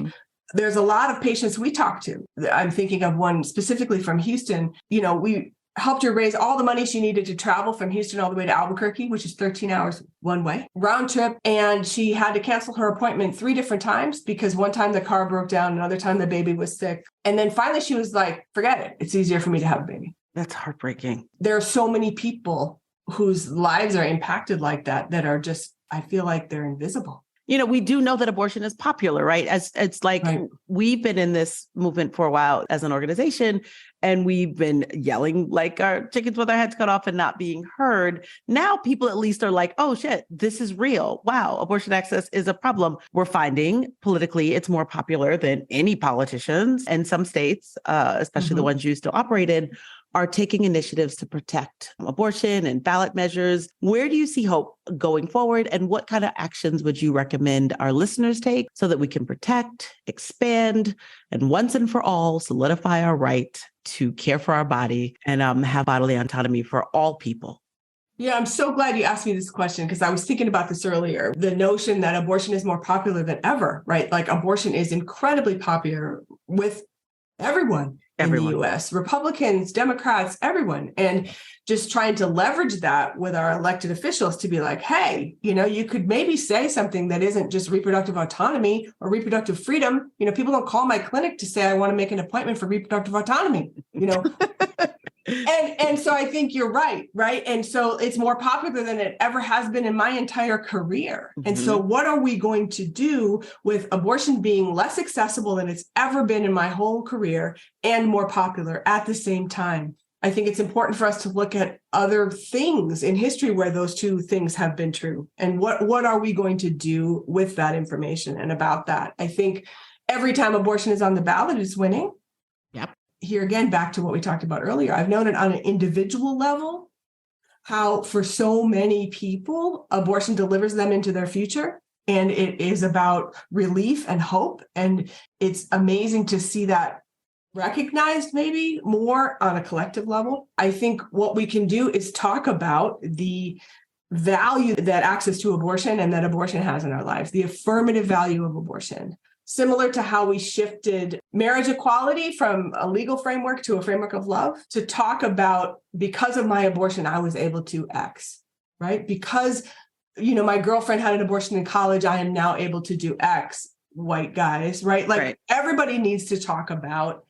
there's a lot of patients we talk to. I'm thinking of one specifically from Houston. You know, we helped her raise all the money she needed to travel from Houston all the way to Albuquerque, which is 13 hours one way, round trip. And she had to cancel her appointment 3 different times because one time the car broke down, another time the baby was sick. And then finally she was like, forget it. It's easier for me to have a baby. That's heartbreaking. There are so many people whose lives are impacted like that, that are just, I feel like they're invisible. You know, we do know that abortion is popular, right? As it's like we've been in this movement for a while as an organization, and we've been yelling like our chickens with our heads cut off and not being heard. Now people at least are like, oh shit, this is real. Wow, abortion access is a problem. We're finding politically it's more popular than any politicians. And some states, especially the ones you still operate in, are taking initiatives to protect abortion and ballot measures. Where do you see hope going forward? And what kind of actions would you recommend our listeners take so that we can protect, expand, and once and for all, solidify our right to care for our body and have bodily autonomy for all people? Yeah, I'm so glad you asked me this question because I was thinking about this earlier. The notion that abortion is more popular than ever, right? Like abortion is incredibly popular with everyone in the US, Republicans, Democrats, everyone. And just trying to leverage that with our elected officials to be like, hey, you know, you could maybe say something that isn't just reproductive autonomy or reproductive freedom. You know, people don't call my clinic to say, I want to make an appointment for reproductive autonomy. You know, And so I think you're right? And so it's more popular than it ever has been in my entire career. And so what are we going to do with abortion being less accessible than it's ever been in my whole career and more popular at the same time? I think it's important for us to look at other things in history where those two things have been true. And what are we going to do with that information and about that? I think every time abortion is on the ballot, it's winning. Yep. Here again, back to what we talked about earlier, I've known it on an individual level, how for so many people, abortion delivers them into their future. And it is about relief and hope. And it's amazing to see that recognized maybe more on a collective level. I think what we can do is talk about the value that access to abortion and that abortion has in our lives, the affirmative value of abortion. Similar to how we shifted marriage equality from a legal framework to a framework of love, to talk about, because of my abortion, I was able to X, right? Because, my girlfriend had an abortion in college, I am now able to do X, white guys, right? Everybody needs to talk about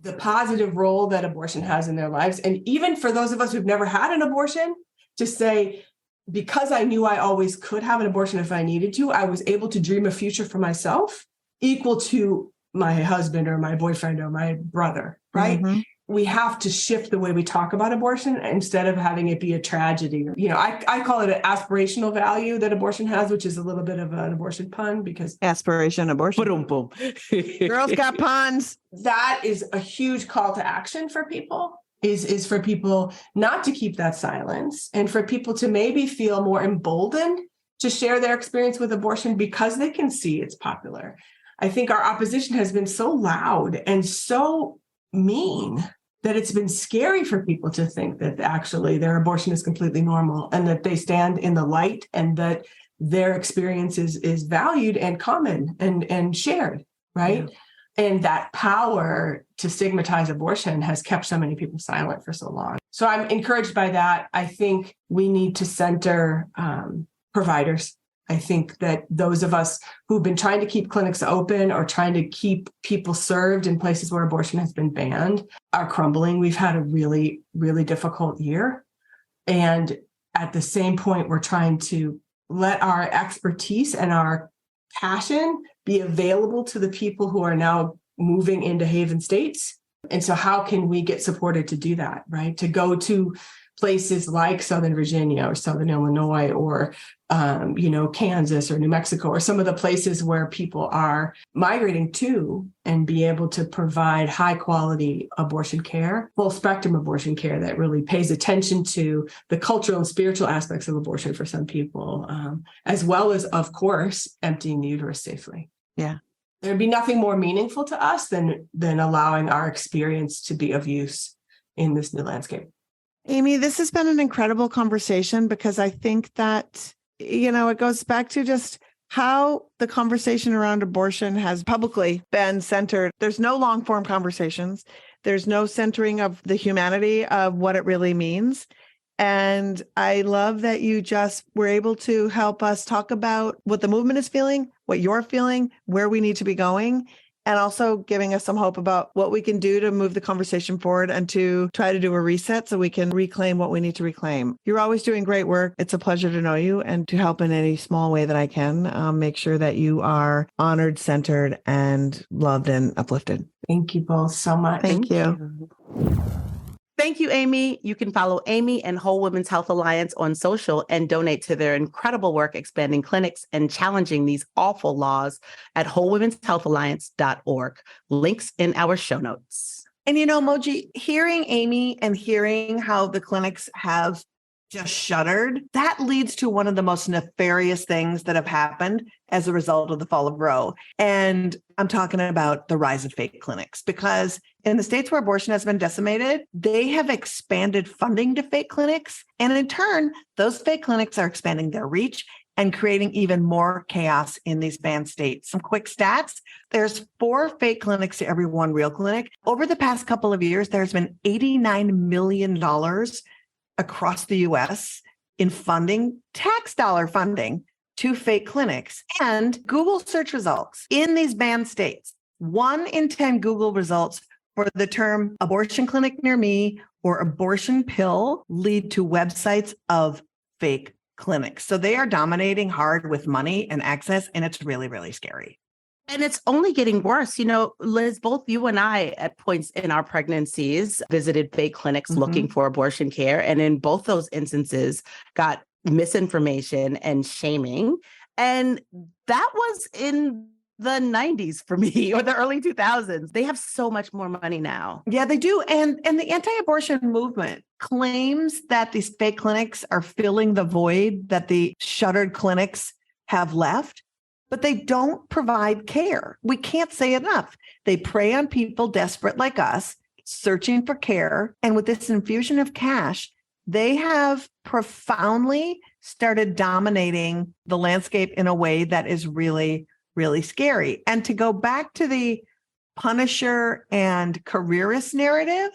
the positive role that abortion has in their lives. And even for those of us who've never had an abortion, to say, because I knew I always could have an abortion if I needed to, I was able to dream a future for myself equal to my husband or my boyfriend or my brother, right? Mm-hmm. We have to shift the way we talk about abortion instead of having it be a tragedy. I call it an aspirational value that abortion has, which is a little bit of an abortion pun because aspiration abortion. Girls got puns. That is a huge call to action for people, is for people not to keep that silence and for people to maybe feel more emboldened to share their experience with abortion because they can see it's popular. I think our opposition has been so loud and so mean that it's been scary for people to think that actually their abortion is completely normal and that they stand in the light and that their experience is valued and common and shared, right? Yeah. And that power to stigmatize abortion has kept so many people silent for so long. So I'm encouraged by that. I think we need to center providers. I think that those of us who've been trying to keep clinics open or trying to keep people served in places where abortion has been banned are crumbling. We've had a really, really difficult year. And at the same point, we're trying to let our expertise and our passion be available to the people who are now moving into Haven states. And so how can we get supported to do that, right? To go to places like Southern Virginia or Southern Illinois or, Kansas or New Mexico or some of the places where people are migrating to and be able to provide high quality abortion care, full spectrum abortion care that really pays attention to the cultural and spiritual aspects of abortion for some people, as well as, of course, emptying the uterus safely. Yeah. There'd be nothing more meaningful to us than allowing our experience to be of use in this new landscape. Amy, this has been an incredible conversation because I think that, it goes back to just how the conversation around abortion has publicly been centered. There's no long form conversations. There's no centering of the humanity of what it really means. And I love that you just were able to help us talk about what the movement is feeling, what you're feeling, where we need to be going, and also giving us some hope about what we can do to move the conversation forward and to try to do a reset so we can reclaim what we need to reclaim. You're always doing great work. It's a pleasure to know you and to help in any small way that I can make sure that you are honored, centered, and loved and uplifted. Thank you both so much. Thank you. Thank you, Amy. You can follow Amy and Whole Women's Health Alliance on social and donate to their incredible work expanding clinics and challenging these awful laws at wholewomenshealthalliance.org. Links in our show notes. And Moji, hearing Amy and hearing how the clinics have just shuttered, that leads to one of the most nefarious things that have happened as a result of the fall of Roe. And I'm talking about the rise of fake clinics, because in the states where abortion has been decimated, they have expanded funding to fake clinics. And in turn, those fake clinics are expanding their reach and creating even more chaos in these banned states. Some quick stats. There's 4 fake clinics to every 1 real clinic. Over the past couple of years, there's been $89 million across the U.S. in funding, tax dollar funding, to fake clinics. And Google search results in these banned states, 1 in 10 Google results for the term abortion clinic near me or abortion pill lead to websites of fake clinics. So they are dominating hard with money and access, and it's really, really scary. And it's only getting worse. You know, Liz, both you and I at points in our pregnancies visited fake clinics looking for abortion care. And in both those instances, got misinformation and shaming. And that was in the 90s for me, or the early 2000s. They have so much more money now. Yeah, they do. And the anti-abortion movement claims that these fake clinics are filling the void that the shuttered clinics have left, but they don't provide care. We can't say enough. They prey on people desperate like us, searching for care. And with this infusion of cash, they have profoundly started dominating the landscape in a way that is really, really scary. And to go back to the Punisher and careerist narrative,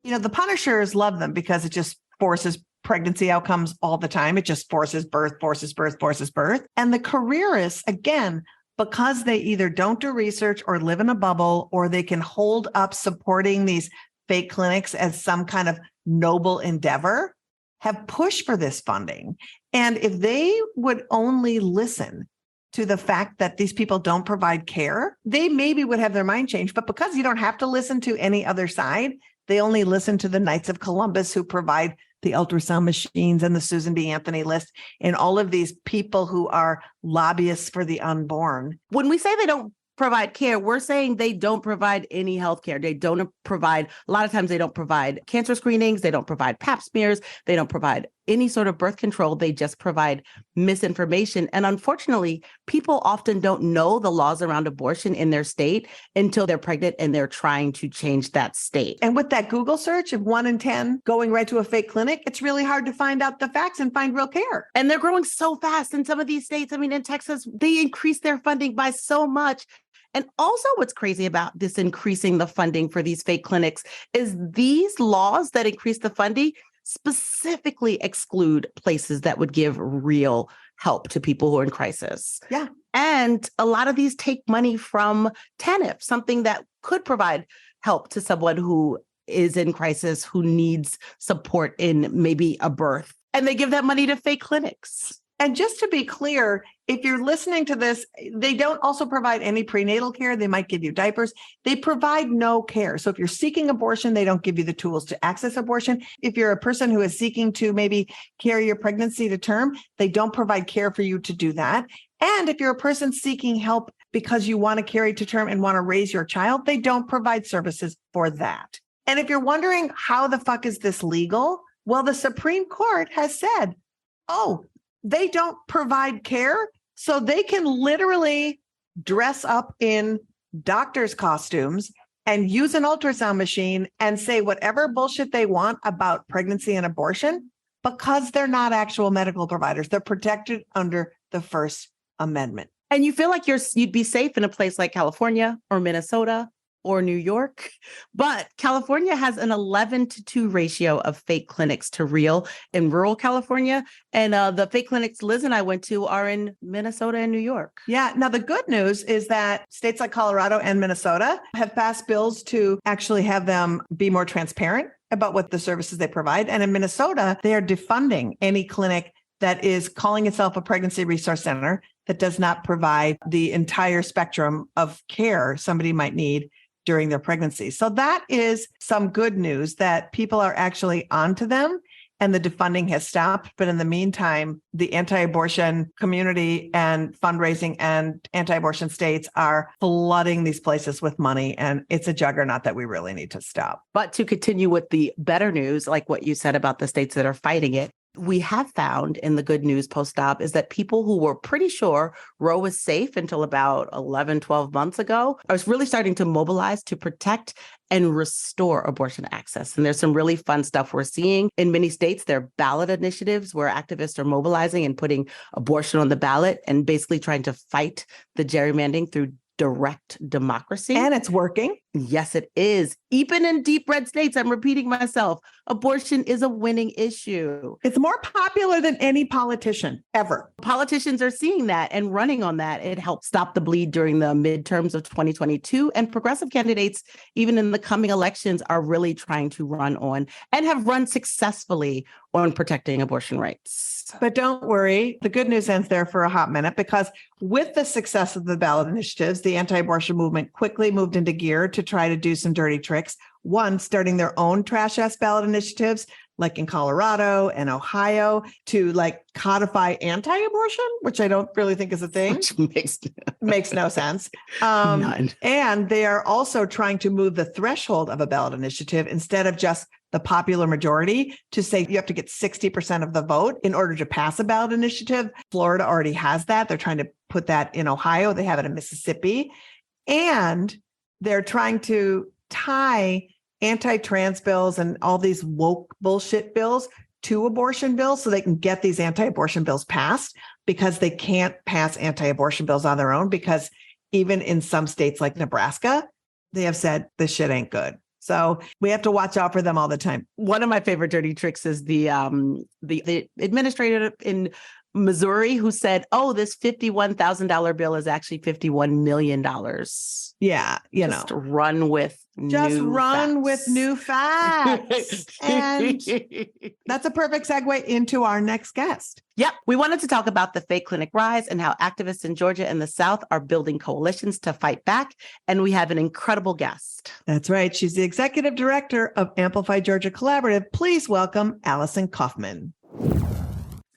you know, the Punishers love them because it just forces pregnancy outcomes all the time. It just forces birth. And the careerists, again, because they either don't do research or live in a bubble, or they can hold up supporting these fake clinics as some kind of noble endeavor, have pushed for this funding. And if they would only listen to the fact that these people don't provide care, they maybe would have their mind changed. But because you don't have to listen to any other side, they only listen to the Knights of Columbus, who provide the ultrasound machines and the Susan B. Anthony list and all of these people who are lobbyists for the unborn. When we say they don't provide care, we're saying they don't provide any health care. They don't provide, a lot of times they don't provide cancer screenings. They don't provide pap smears. They don't provide any sort of birth control. They just provide misinformation. And unfortunately, people often don't know the laws around abortion in their state until they're pregnant and they're trying to change that state. And with that Google search of 1 in 10 going right to a fake clinic, it's really hard to find out the facts and find real care. And they're growing so fast in some of these states. I mean, in Texas, they increased their funding by so much. And also what's crazy about this increasing the funding for these fake clinics is these laws that increase the funding specifically exclude places that would give real help to people who are in crisis. Yeah. And a lot of these take money from TANF, something that could provide help to someone who is in crisis, who needs support in maybe a birth. And they give that money to fake clinics. And just to be clear, if you're listening to this, they don't also provide any prenatal care. They might give you diapers. They provide no care. So if you're seeking abortion, they don't give you the tools to access abortion. If you're a person who is seeking to maybe carry your pregnancy to term, they don't provide care for you to do that. And if you're a person seeking help because you want to carry to term and want to raise your child, they don't provide services for that. And if you're wondering how the fuck is this legal? Well, the Supreme Court has said, oh, they don't provide care, so they can literally dress up in doctor's costumes and use an ultrasound machine and say whatever bullshit they want about pregnancy and abortion because they're not actual medical providers. They're protected under the First Amendment. And you feel like you'd be safe in a place like California or Minnesota or New York. But California has an 11-to-2 ratio of fake clinics to real in rural California. And the fake clinics Liz and I went to are in Minnesota and New York. Yeah. Now, the good news is that states like Colorado and Minnesota have passed bills to actually have them be more transparent about what the services they provide. And in Minnesota, they are defunding any clinic that is calling itself a pregnancy resource center that does not provide the entire spectrum of care somebody might need during their pregnancy. So that is some good news that people are actually onto them and the defunding has stopped. But in the meantime, the anti-abortion community and fundraising and anti-abortion states are flooding these places with money. And it's a juggernaut that we really need to stop. But to continue with the better news, like what you said about the states that are fighting it, we have found in the good news post-op is that people who were pretty sure Roe was safe until about 11, 12 months ago are really starting to mobilize to protect and restore abortion access. And there's some really fun stuff we're seeing. In many states, there are ballot initiatives where activists are mobilizing and putting abortion on the ballot and basically trying to fight the gerrymandering through direct democracy. And it's working. Yes, it is. Even in deep red states, I'm repeating myself, abortion is a winning issue. It's more popular than any politician ever. Politicians are seeing that and running on that. It helped stop the bleed during the midterms of 2022. And progressive candidates, even in the coming elections, are really trying to run on and have run successfully on protecting abortion rights. But don't worry, the good news ends there for a hot minute, because with the success of the ballot initiatives, the anti-abortion movement quickly moved into gear to try to do some dirty tricks. One, starting their own trash-ass ballot initiatives, like in Colorado and Ohio, to like codify anti-abortion, which I don't really think is a thing. Which makes no sense. None. And they are also trying to move the threshold of a ballot initiative, instead of just the popular majority, to say you have to get 60% of the vote in order to pass a ballot initiative. Florida already has that. They're trying to put that in Ohio. They have it in Mississippi. And they're trying to tie anti-trans bills and all these woke bullshit bills to abortion bills so they can get these anti-abortion bills passed, because they can't pass anti-abortion bills on their own, because even in some states like Nebraska, they have said this shit ain't good. So we have to watch out for them all the time. One of my favorite dirty tricks is the administrator in Missouri who said, "Oh, this $51,000 bill is actually $51 million." Yeah, Just run with new facts. And that's a perfect segue into our next guest. Yep. We wanted to talk about the fake clinic rise and how activists in Georgia and the South are building coalitions to fight back. And we have an incredible guest. That's right. She's the executive director of Amplify Georgia Collaborative. Please welcome Allison Coffman.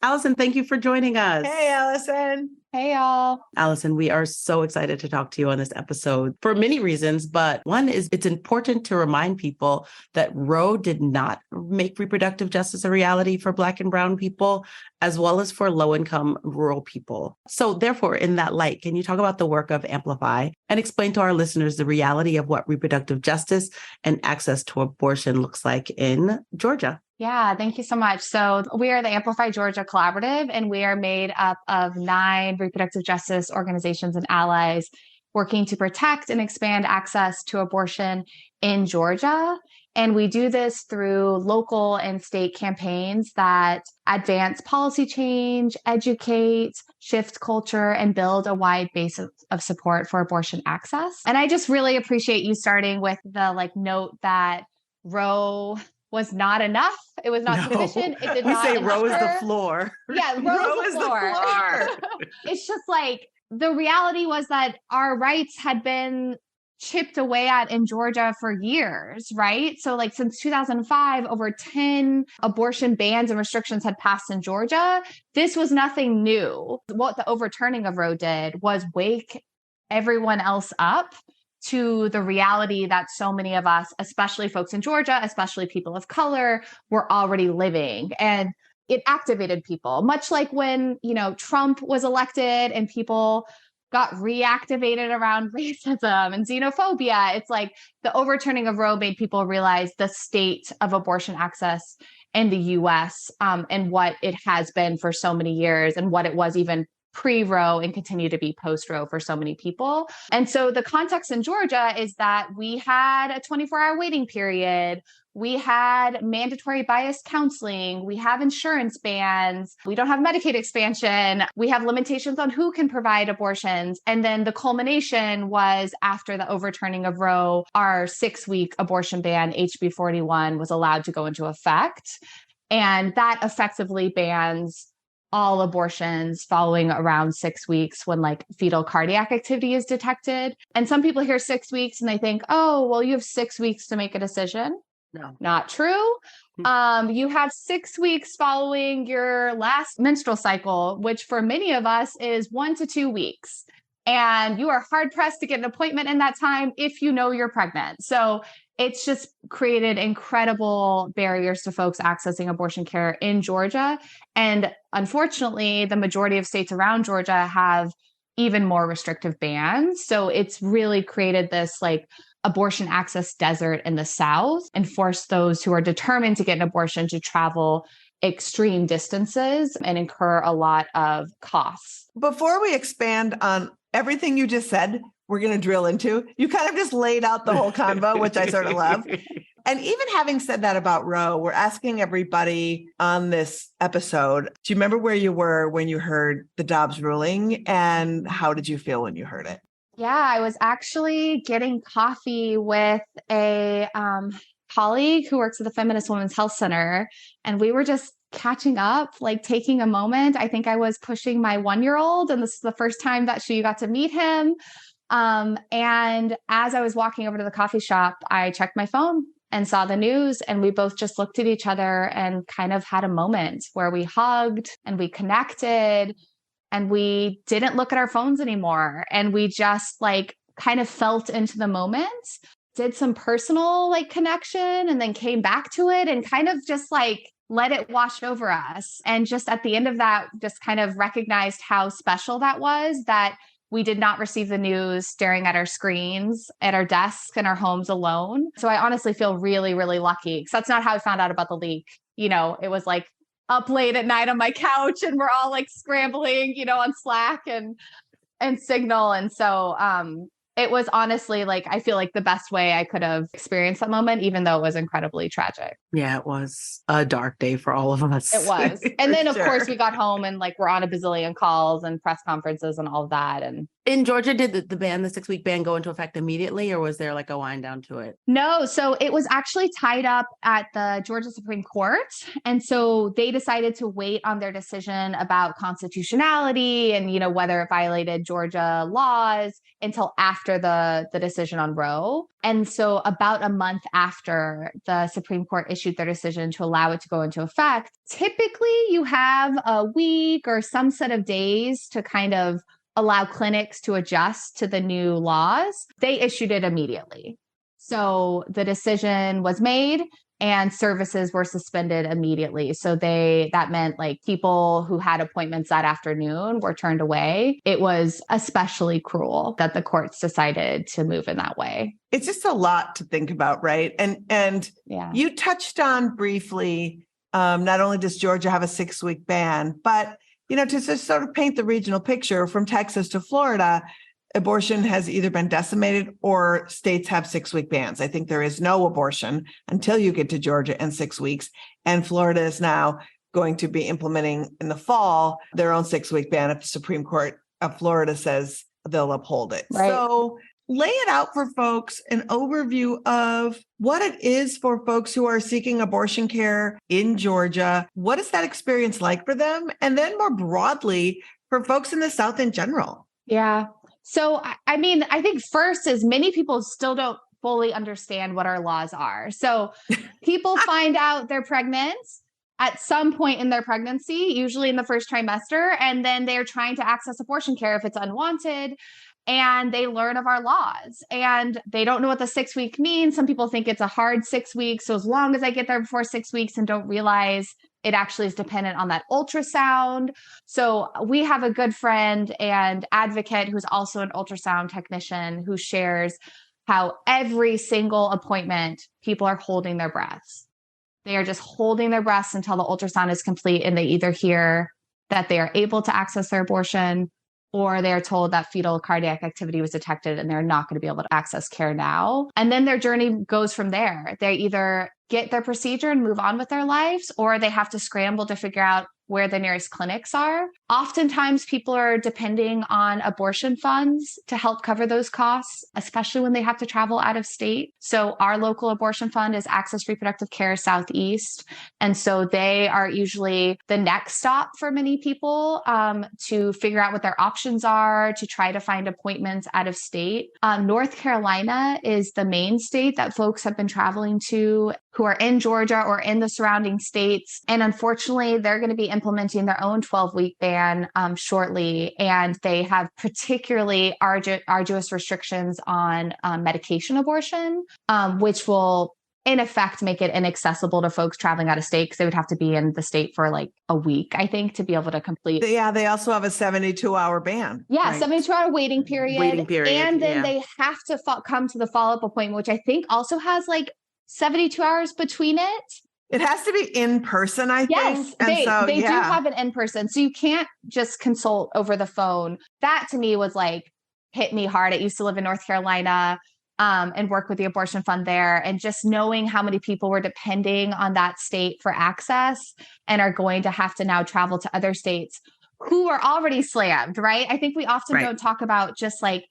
Allison, thank you for joining us. Hey, Allison. Hey, y'all. Allison, we are so excited to talk to you on this episode for many reasons, but one is it's important to remind people that Roe did not make reproductive justice a reality for Black and Brown people, as well as for low-income rural people. So therefore, in that light, can you talk about the work of Amplify and explain to our listeners the reality of what reproductive justice and access to abortion looks like in Georgia? Yeah, thank you so much. So we are the Amplify Georgia Collaborative, and we are made up of 9 reproductive justice organizations and allies working to protect and expand access to abortion in Georgia. And we do this through local and state campaigns that advance policy change, educate, shift culture, and build a wide base of support for abortion access. And I just really appreciate you starting with the note that Roe was not enough. It was not sufficient. It did not. We say Roe is the floor. Yeah, Roe is the floor. It's just like the reality was that our rights had been chipped away at in Georgia for years, right? So since 2005, over 10 abortion bans and restrictions had passed in Georgia. This was nothing new. What the overturning of Roe did was wake everyone else up to the reality that so many of us, especially folks in Georgia, especially people of color, were already living. And it activated people, much like when, Trump was elected and people got reactivated around racism and xenophobia. It's like the overturning of Roe made people realize the state of abortion access in the US and what it has been for so many years and what it was even pre-Roe and continue to be post-Roe for so many people. And so the context in Georgia is that we had a 24-hour waiting period. We had mandatory biased counseling. We have insurance bans. We don't have Medicaid expansion. We have limitations on who can provide abortions. And then the culmination was after the overturning of Roe, our 6-week abortion ban, HB 41, was allowed to go into effect. And that effectively bans all abortions following around 6 weeks when fetal cardiac activity is detected. And some people hear 6 weeks and they think, oh, well, you have 6 weeks to make a decision. No, not true. You have 6 weeks following your last menstrual cycle, which for many of us is 1 to 2 weeks. And you are hard pressed to get an appointment in that time if you know you're pregnant. So it's just created incredible barriers to folks accessing abortion care in Georgia. And unfortunately, the majority of states around Georgia have even more restrictive bans. So it's really created this abortion access desert in the South and forced those who are determined to get an abortion to travel extreme distances and incur a lot of costs. Before we expand on everything you just said, we're going to drill into. You kind of just laid out the whole convo, which I sort of love. And even having said that about Roe, we're asking everybody on this episode, do you remember where you were when you heard the Dobbs ruling, and how did you feel when you heard it? Yeah, I was actually getting coffee with a colleague who works at the Feminist Women's Health Center, and we were just catching up, like taking a moment. I think I was pushing my 1-year-old, and this is the first time that she got to meet him. And as I was walking over to the coffee shop, I checked my phone and saw the news, and we both just looked at each other and kind of had a moment where we hugged and we connected, and we didn't look at our phones anymore. And we just like kind of felt into the moment, did some personal like connection, and then came back to it and kind of just like let it wash over us. And just at the end of that, just kind of recognized how special that was, that we did not receive the news staring at our screens, at our desks, in our homes alone. So I honestly feel really, really lucky, because that's not how I found out about the leak. You know, it was like up late at night on my couch, and we're all like scrambling, you know, on Slack and Signal. And so it was honestly like, I feel like the best way I could have experienced that moment, even though it was incredibly tragic. Yeah, it was a dark day for all of us. It was. And then of course we got home and like we're on a bazillion calls and press conferences and all of that. And in Georgia, did the 6-week ban go into effect immediately, or was there like a wind down to it? No. So it was actually tied up at the Georgia Supreme Court. And so they decided to wait on their decision about constitutionality and, you know, whether it violated Georgia laws until after the decision on Roe. And so about a month after the Supreme Court issued their decision to allow it to go into effect, typically you have a week or some set of days to kind of allow clinics to adjust to the new laws. They issued it immediately. So the decision was made and services were suspended immediately. So that meant like people who had appointments that afternoon were turned away. It was especially cruel that the courts decided to move in that way. It's just a lot to think about, right? And yeah. You touched on briefly, not only does Georgia have a 6-week ban, but you know, to just sort of paint the regional picture from Texas to Florida, abortion has either been decimated or states have 6-week bans. I think there is no abortion until you get to Georgia in 6 weeks. And Florida is now going to be implementing in the fall their own 6-week ban if the Supreme Court of Florida says they'll uphold it. Right. So lay it out for folks, an overview of what it is for folks who are seeking abortion care in Georgia. What is that experience like for them? And then more broadly, for folks in the South in general. Yeah. So, I mean, I think first is many people still don't fully understand what our laws are. So people find out they're pregnant at some point in their pregnancy, usually in the first trimester, and then they're trying to access abortion care if it's unwanted. And they learn of our laws and they don't know what the 6-week means. Some people think it's a hard 6 weeks. So as long as I get there before 6 weeks and don't realize it actually is dependent on that ultrasound. So we have a good friend and advocate who's also an ultrasound technician who shares how every single appointment, people are holding their breaths. They are just holding their breaths until the ultrasound is complete and they either hear that they are able to access their abortion or they're told that fetal cardiac activity was detected and they're not going to be able to access care now. And then their journey goes from there. They either get their procedure and move on with their lives, or they have to scramble to figure out where the nearest clinics are. Oftentimes, people are depending on abortion funds to help cover those costs, especially when they have to travel out of state. So our local abortion fund is Access Reproductive Care Southeast. And so they are usually the next stop for many people to figure out what their options are, to try to find appointments out of state. North Carolina is the main state that folks have been traveling to who are in Georgia or in the surrounding states. And unfortunately, they're going to be implementing their own 12-week ban shortly. And they have particularly arduous restrictions on medication abortion, which will in effect make it inaccessible to folks traveling out of state because they would have to be in the state for like a week, I think, to be able to complete. Yeah, they also have a 72-hour ban. Yeah, right? 72-hour waiting period. And then they have to come to the follow-up appointment, which I think also has like 72 hours between it. It has to be in person, I think. Yes, they do have it in person. So you can't just consult over the phone. That to me was like hit me hard. I used to live in North Carolina and work with the abortion fund there. And just knowing how many people were depending on that state for access and are going to have to now travel to other states who are already slammed, right? I think we often don't talk about just like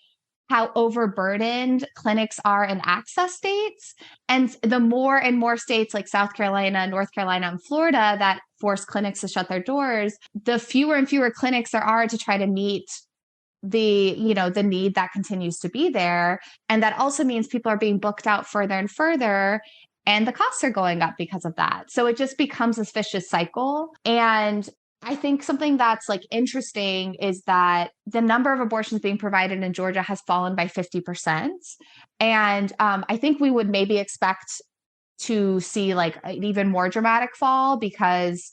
how overburdened clinics are in access states. And the more and more states like South Carolina, North Carolina, and Florida that force clinics to shut their doors, the fewer and fewer clinics there are to try to meet the need that continues to be there. And that also means people are being booked out further and further, and the costs are going up because of that. So it just becomes this vicious cycle. And I think something that's like interesting is that the number of abortions being provided in Georgia has fallen by 50%. And I think we would maybe expect to see like an even more dramatic fall because,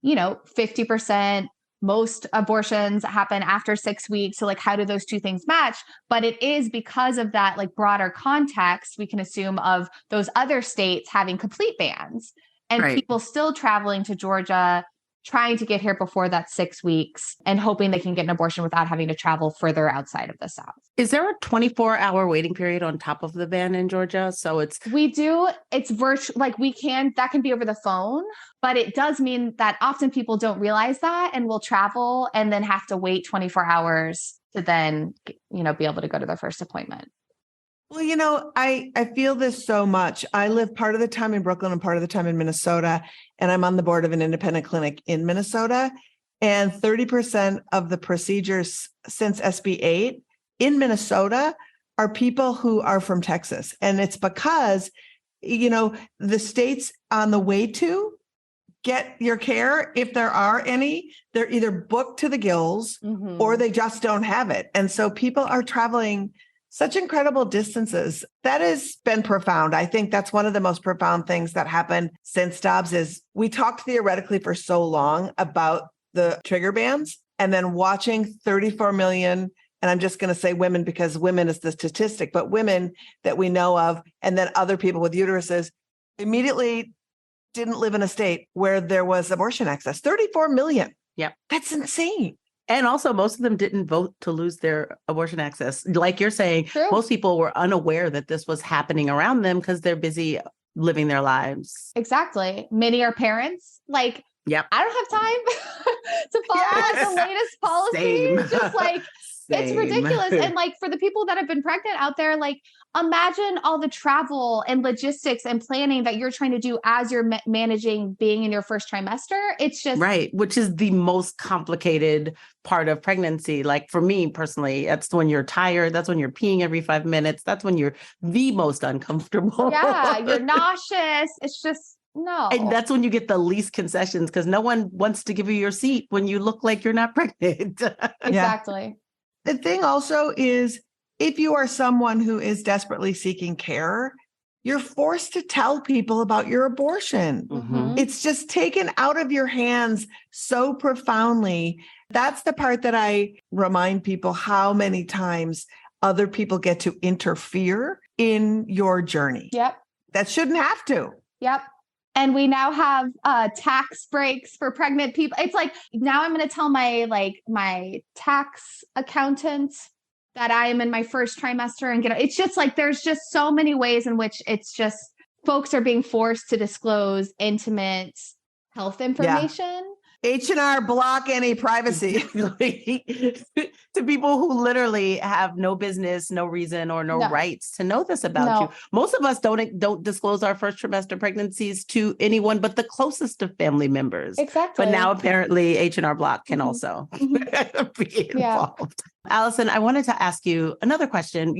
50%, most abortions happen after 6 weeks. So like, how do those two things match? But it is because of that like broader context, we can assume, of those other states having complete bans and people still traveling to Georgia, trying to get here before that 6 weeks and hoping they can get an abortion without having to travel further outside of the South. Is there a 24-hour waiting period on top of the ban in Georgia? So it's virtual, like that can be over the phone, but it does mean that often people don't realize that and will travel and then have to wait 24 hours to then, be able to go to their first appointment. Well, I feel this so much. I live part of the time in Brooklyn and part of the time in Minnesota, and I'm on the board of an independent clinic in Minnesota. And 30% of the procedures since SB 8 in Minnesota are people who are from Texas. And it's because, the states on the way to get your care, if there are any, they're either booked to the gills or they just don't have it. And so people are traveling such incredible distances. That has been profound. I think that's one of the most profound things that happened since Dobbs is we talked theoretically for so long about the trigger bans, and then watching 34 million, and I'm just going to say women because women is the statistic, but women that we know of, and then other people with uteruses immediately didn't live in a state where there was abortion access. 34 million. Yep. That's insane. And also, most of them didn't vote to lose their abortion access. Like you're saying, True. Most people were unaware that this was happening around them because they're busy living their lives. Exactly. Many are parents. Like, I don't have time to follow the latest policies. Just like, it's ridiculous. And like, for the people that have been pregnant out there, like, imagine all the travel and logistics and planning that you're trying to do as you're managing being in your first trimester. It's just which is the most complicated part of pregnancy. Like for me personally, that's when you're tired. That's when you're peeing every 5 minutes. That's when you're the most uncomfortable. Yeah, you're nauseous. It's just no. And that's when you get the least concessions because no one wants to give you your seat when you look like you're not pregnant. Exactly. The thing also is, if you are someone who is desperately seeking care, you're forced to tell people about your abortion. It's just taken out of your hands so profoundly. That's the part that I remind people how many times other people get to interfere in your journey. Yep. That shouldn't have to. Yep. And we now have tax breaks for pregnant people. It's like, now I'm going to tell my tax accountant that I am in my first trimester and it's just like, there's just so many ways in which it's just folks are being forced to disclose intimate health information. H&R block any privacy to people who literally have no business, no reason, or no rights to know this about you. Most of us don't disclose our first trimester pregnancies to anyone but the closest of family members. Exactly. But now apparently H&R block can also be involved. Allison, I wanted to ask you another question.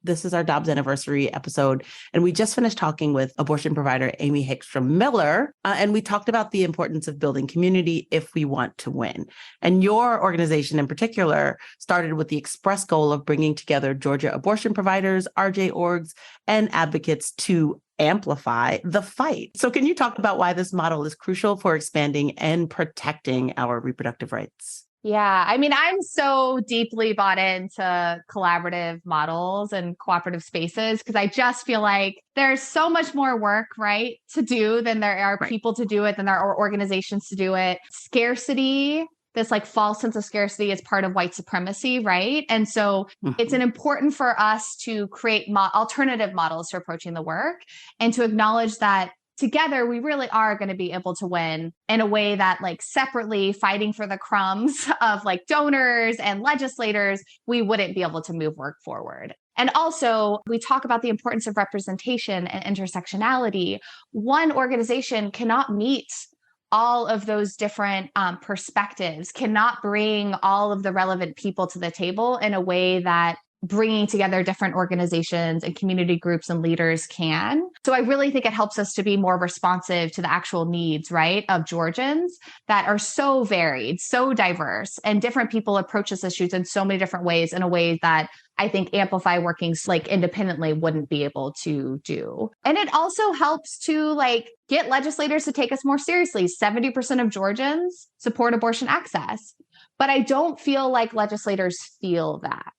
This is our Dobbs anniversary episode, and we just finished talking with abortion provider Amy Hagstrom Miller, and we talked about the importance of building community if we want to win. And your organization in particular started with the express goal of bringing together Georgia abortion providers, RJ orgs, and advocates to amplify the fight. So can you talk about why this model is crucial for expanding and protecting our reproductive rights? Yeah. I mean, I'm so deeply bought into collaborative models and cooperative spaces because I just feel like there's so much more work, to do than there are people to do it, than there are organizations to do it. Scarcity this like false sense of scarcity is part of white supremacy, right? And so it's important for us to create alternative models to approaching the work and to acknowledge that together, we really are going to be able to win in a way that like separately fighting for the crumbs of like donors and legislators, we wouldn't be able to move work forward. And also we talk about the importance of representation and intersectionality. One organization cannot meet all of those different perspectives, cannot bring all of the relevant people to the table in a way that bringing together different organizations and community groups and leaders can. So I really think it helps us to be more responsive to the actual needs, right, of Georgians that are so varied, so diverse, and different people approach this issues in so many different ways, in a way that I think Amplify working like independently wouldn't be able to do. And it also helps to like get legislators to take us more seriously. 70% of Georgians support abortion access, but I don't feel like legislators feel that.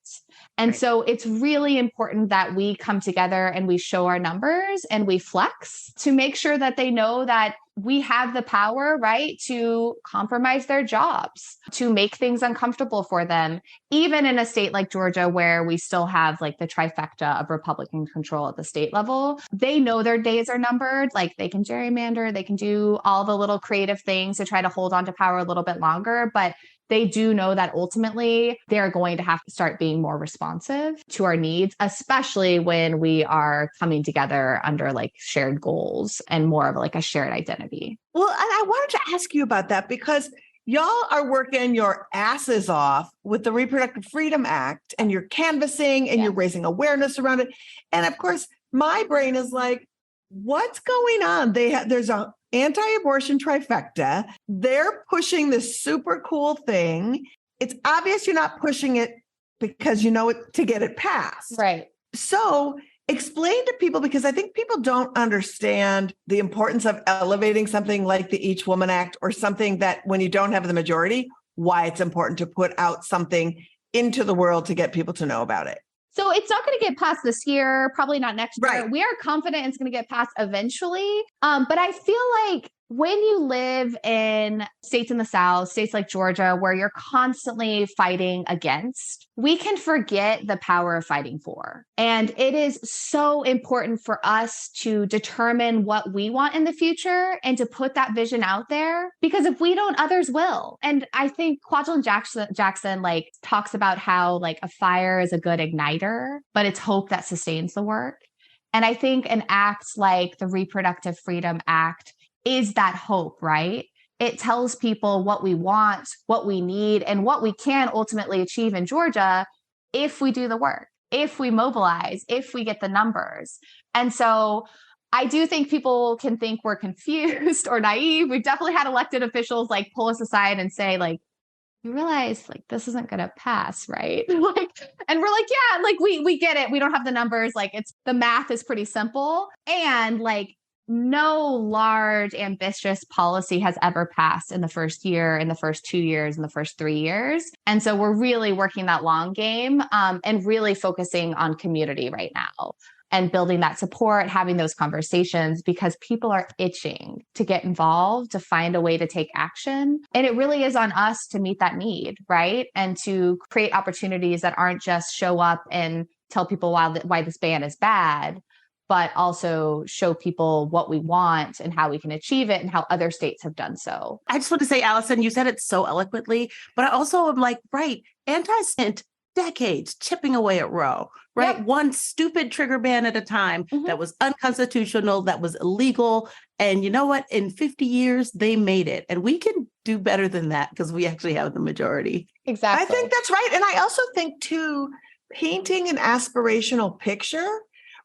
And so it's really important that we come together and we show our numbers and we flex to make sure that they know that we have the power, right, to compromise their jobs, to make things uncomfortable for them, even in a state like Georgia, where we still have like the trifecta of Republican control at the state level. They know their days are numbered, like they can gerrymander, they can do all the little creative things to try to hold on to power a little bit longer, but they do know that ultimately they're going to have to start being more responsive to our needs, especially when we are coming together under like shared goals and more of like a shared identity. Well, and I wanted to ask you about that because y'all are working your asses off with the Reproductive Freedom Act and you're canvassing and you're raising awareness around it. And of course, my brain is like, what's going on? There's a anti-abortion trifecta. They're pushing this super cool thing. It's obvious you're not pushing it because you know it to get it passed. Right. So explain to people, because I think people don't understand the importance of elevating something like the Each Woman Act or something that when you don't have the majority, why it's important to put out something into the world to get people to know about it. So it's not going to get passed this year, probably not next year. Right. We are confident it's going to get passed eventually. But I feel like when you live in states in the South, states like Georgia, where you're constantly fighting against, we can forget the power of fighting for. And it is so important for us to determine what we want in the future and to put that vision out there, because if we don't, others will. And I think Kwajalein Jackson like talks about how like a fire is a good igniter, but it's hope that sustains the work. And I think an act like the Reproductive Freedom Act is that hope, right? It tells people what we want, what we need, and what we can ultimately achieve in Georgia if we do the work, if we mobilize, if we get the numbers. And so I do think people can think we're confused or naive. We've definitely had elected officials like pull us aside and say like, you realize like this isn't going to pass, right? Like, and we're like, yeah, like we get it. We don't have the numbers. Like the math is pretty simple. And like, no large, ambitious policy has ever passed in the first year, in the first 2 years, in the first 3 years. And so we're really working that long game and really focusing on community right now and building that support, having those conversations, because people are itching to get involved, to find a way to take action. And it really is on us to meet that need, right? And to create opportunities that aren't just show up and tell people why this ban is bad, but also show people what we want and how we can achieve it and how other states have done so. I just want to say, Allison, you said it so eloquently, but I also am like, right, spent decades chipping away at Roe, right? Yep. One stupid trigger ban at a time that was unconstitutional, that was illegal. And you know what? In 50 years, they made it. And we can do better than that because we actually have the majority. Exactly. I think that's right. And I also think, too, painting an aspirational picture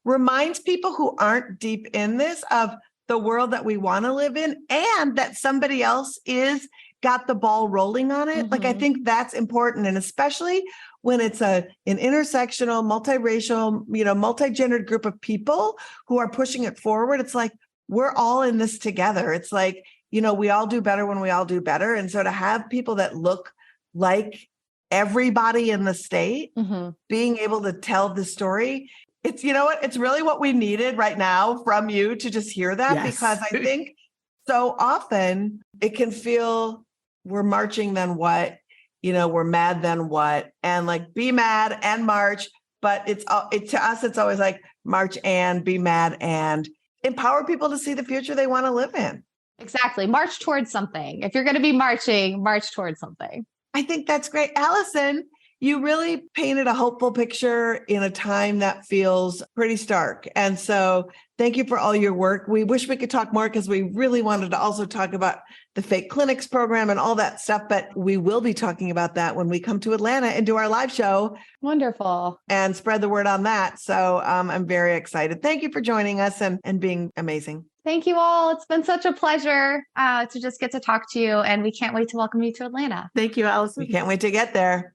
reminds people who aren't deep in this of the world that we want to live in and that somebody else is got the ball rolling on it. Like, I think that's important. And especially when it's an intersectional, multiracial, multi-gendered group of people who are pushing it forward. It's like, we're all in this together. It's like, we all do better when we all do better. And so to have people that look like everybody in the state being able to tell the story, it's, it's really what we needed right now from you to just hear that, because I think so often it can feel we're marching, then what? We're mad, then what? And like, be mad and march. But to us, it's always like march and be mad and empower people to see the future they want to live in. Exactly. March towards something. If you're going to be marching, march towards something. I think that's great. Allison, you really painted a hopeful picture in a time that feels pretty stark. And so thank you for all your work. We wish we could talk more because we really wanted to also talk about the fake clinics program and all that stuff. But we will be talking about that when we come to Atlanta and do our live show. Wonderful. And spread the word on that. So I'm very excited. Thank you for joining us and being amazing. Thank you all. It's been such a pleasure to just get to talk to you. And we can't wait to welcome you to Atlanta. Thank you, Allison. We can't wait to get there.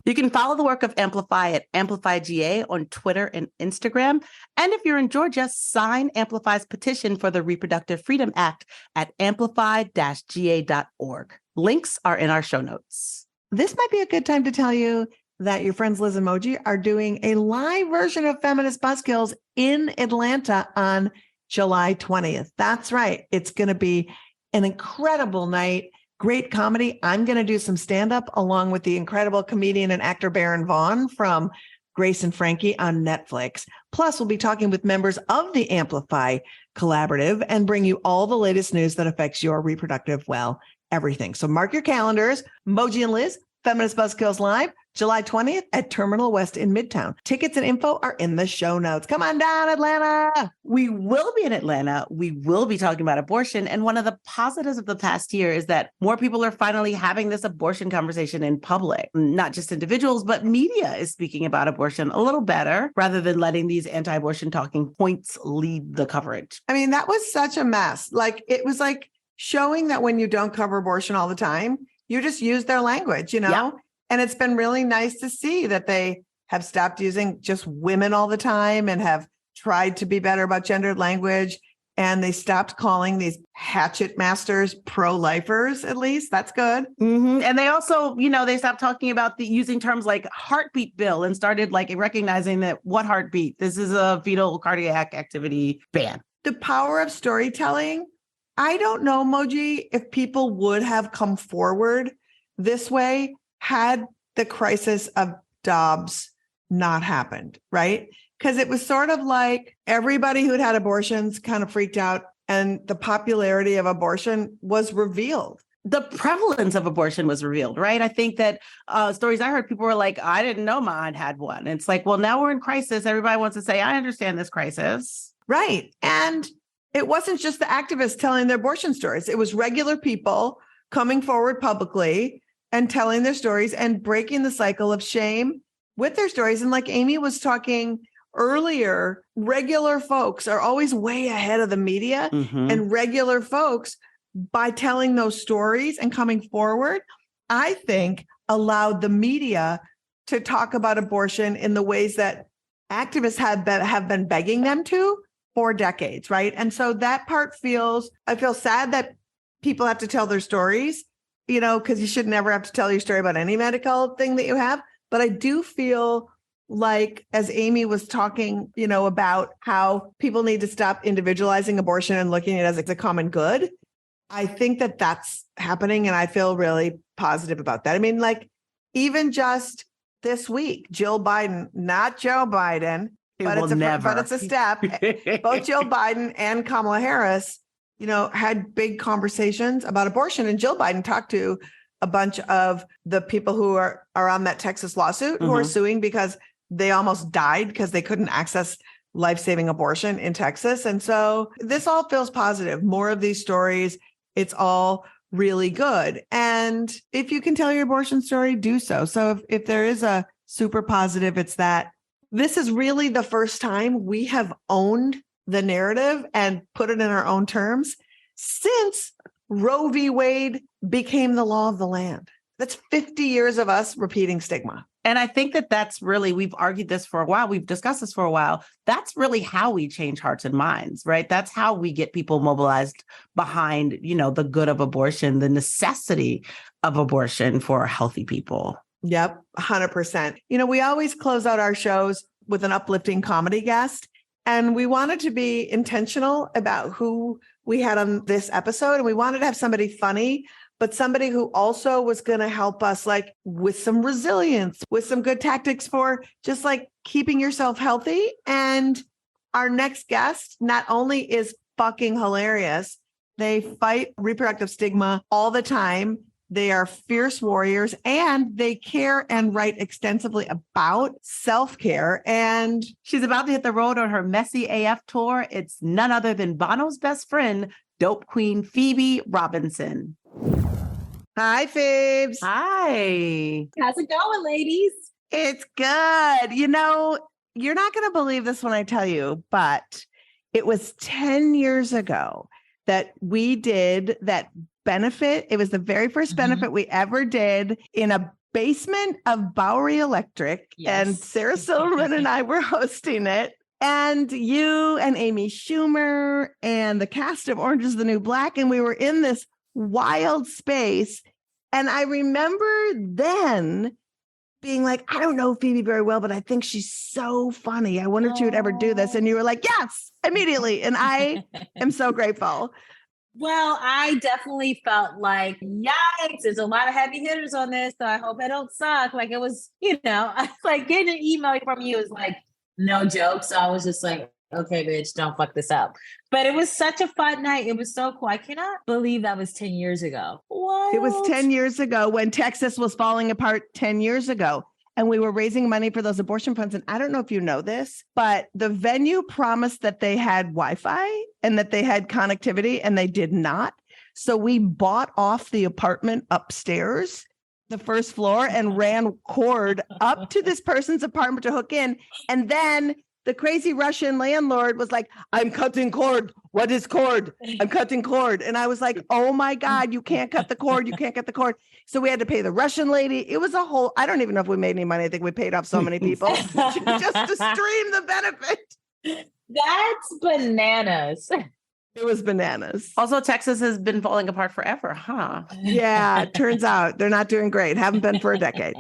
You can follow the work of Amplify at Amplify GA on Twitter and Instagram. And if you're in Georgia, sign Amplify's petition for the Reproductive Freedom Act at amplify-ga.org. Links are in our show notes. This might be a good time to tell you that your friends Liz and Moji are doing a live version of Feminist Buzzkills in Atlanta on July 20th. That's right. It's going to be an incredible night. Great comedy. I'm going to do some stand-up along with the incredible comedian and actor Baron Vaughn from Grace and Frankie on Netflix. Plus, we'll be talking with members of the Amplify Collaborative and bring you all the latest news that affects your reproductive, everything. So mark your calendars. Moji and Liz, Feminist Buzzkills Live, July 20th at Terminal West in Midtown. Tickets and info are in the show notes. Come on down, Atlanta. We will be in Atlanta. We will be talking about abortion. And one of the positives of the past year is that more people are finally having this abortion conversation in public. Not just individuals, but media is speaking about abortion a little better rather than letting these anti-abortion talking points lead the coverage. I mean, that was such a mess. Like, it was like showing that when you don't cover abortion all the time, you just use their language, Yeah. And it's been really nice to see that they have stopped using just women all the time and have tried to be better about gendered language. And they stopped calling these hatchet masters pro-lifers, at least. That's good. Mm-hmm. And they also, they stopped talking about using terms like heartbeat bill and started recognizing that what heartbeat? This is a fetal cardiac activity ban. The power of storytelling. I don't know, Moji, if people would have come forward this way had the crisis of Dobbs not happened, right? Because it was sort of like everybody who'd had abortions kind of freaked out and the popularity of abortion was revealed. The prevalence of abortion was revealed, right? I think that stories I heard, people were like, I didn't know my aunt had one. And it's like, well, now we're in crisis. Everybody wants to say, I understand this crisis. Right. And it wasn't just the activists telling their abortion stories. It was regular people coming forward publicly and telling their stories and breaking the cycle of shame with their stories. And like Amy was talking earlier, regular folks are always way ahead of the media. Mm-hmm. And regular folks, by telling those stories and coming forward, I think allowed the media to talk about abortion in the ways that activists have been begging them to for decades, right? And so that part I feel sad that people have to tell their stories, because you should never have to tell your story about any medical thing that you have. But I do feel like, as Amy was talking, about how people need to stop individualizing abortion and looking at it as a common good. I think that that's happening. And I feel really positive about that. I mean, even just this week, Jill Biden, not Joe Biden, but it's a step. Both Jill Biden and Kamala Harris, had big conversations about abortion. And Jill Biden talked to a bunch of the people who are on that Texas lawsuit who are suing because they almost died because they couldn't access life-saving abortion in Texas. And so this all feels positive. More of these stories. It's all really good. And if you can tell your abortion story, do so. So if there is a super positive, it's that this is really the first time we have owned the narrative and put it in our own terms since Roe v. Wade became the law of the land. That's 50 years of us repeating stigma. And I think that that's really, we've argued this for a while. We've discussed this for a while. That's really how we change hearts and minds, right? That's how we get people mobilized behind, the good of abortion, the necessity of abortion for healthy people. Yep, 100%. We always close out our shows with an uplifting comedy guest. And we wanted to be intentional about who we had on this episode. And we wanted to have somebody funny, but somebody who also was going to help us like with some resilience, with some good tactics for just like keeping yourself healthy. And our next guest not only is fucking hilarious, they fight reproductive stigma all the time. They are fierce warriors and they care and write extensively about self-care. And she's about to hit the road on her Messy AF tour. It's none other than Bono's best friend, dope queen Phoebe Robinson. hi, Phoebes. Hi. How's it going, ladies? It's good. You know, you're not going to believe this when I tell you, but it was 10 years ago that we did that benefit. It was the very first benefit we ever did in a basement of Bowery Electric. Yes. And Sarah Silverman and I were hosting it. And you and Amy Schumer and the cast of Orange is the New Black. And we were in this wild space. And I remember then being like, I don't know Phoebe very well, but I think she's so funny. I wonder if she would ever do this. And you were like, yes, immediately. And I am so grateful. Well, I definitely felt like, yikes, there's a lot of heavy hitters on this, so I hope I don't suck. Like it was, like getting an email from you is like, no joke. So I was just like, okay, bitch, don't fuck this up. But it was such a fun night. It was so cool. I cannot believe that was 10 years ago. What? It was 10 years ago when Texas was falling apart 10 years ago. And we were raising money for those abortion funds. And I don't know if you know this, but the venue promised that they had Wi-Fi and that they had connectivity, and they did not. So we bought off the apartment upstairs, the first floor, and ran cord up to this person's apartment to hook in. And then the crazy Russian landlord was like, I'm cutting cord. What is cord? I'm cutting cord. And I was like, oh my God, you can't cut the cord. You can't cut the cord. So we had to pay the Russian lady. It was a whole, I don't even know if we made any money. I think we paid off so many people just to stream the benefit. That's bananas. It was bananas. Also, Texas has been falling apart forever, huh? Yeah, it turns out they're not doing great. Haven't been for a decade.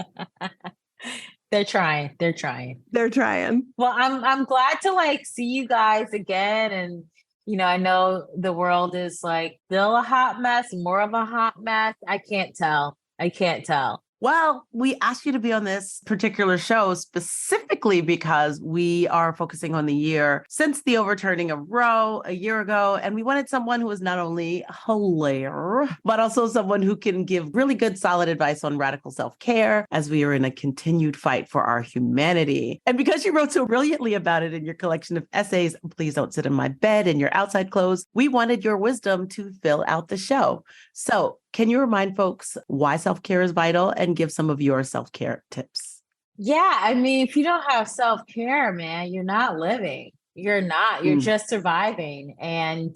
They're trying. They're trying. Well, I'm glad to like see you guys again. And, I know the world is like still a hot mess, more of a hot mess. I can't tell. Well, we asked you to be on this particular show specifically because we are focusing on the year since the overturning of Roe a year ago. And we wanted someone who was not only hilarious, but also someone who can give really good, solid advice on radical self-care as we are in a continued fight for our humanity. And because you wrote so brilliantly about it in your collection of essays, Please Don't Sit in My Bed and Your Outside Clothes, we wanted your wisdom to fill out the show. So can you remind folks why self-care is vital and give some of your self-care tips? Yeah. I mean, if you don't have self-care, man, you're not living. You're not. You're just surviving. And,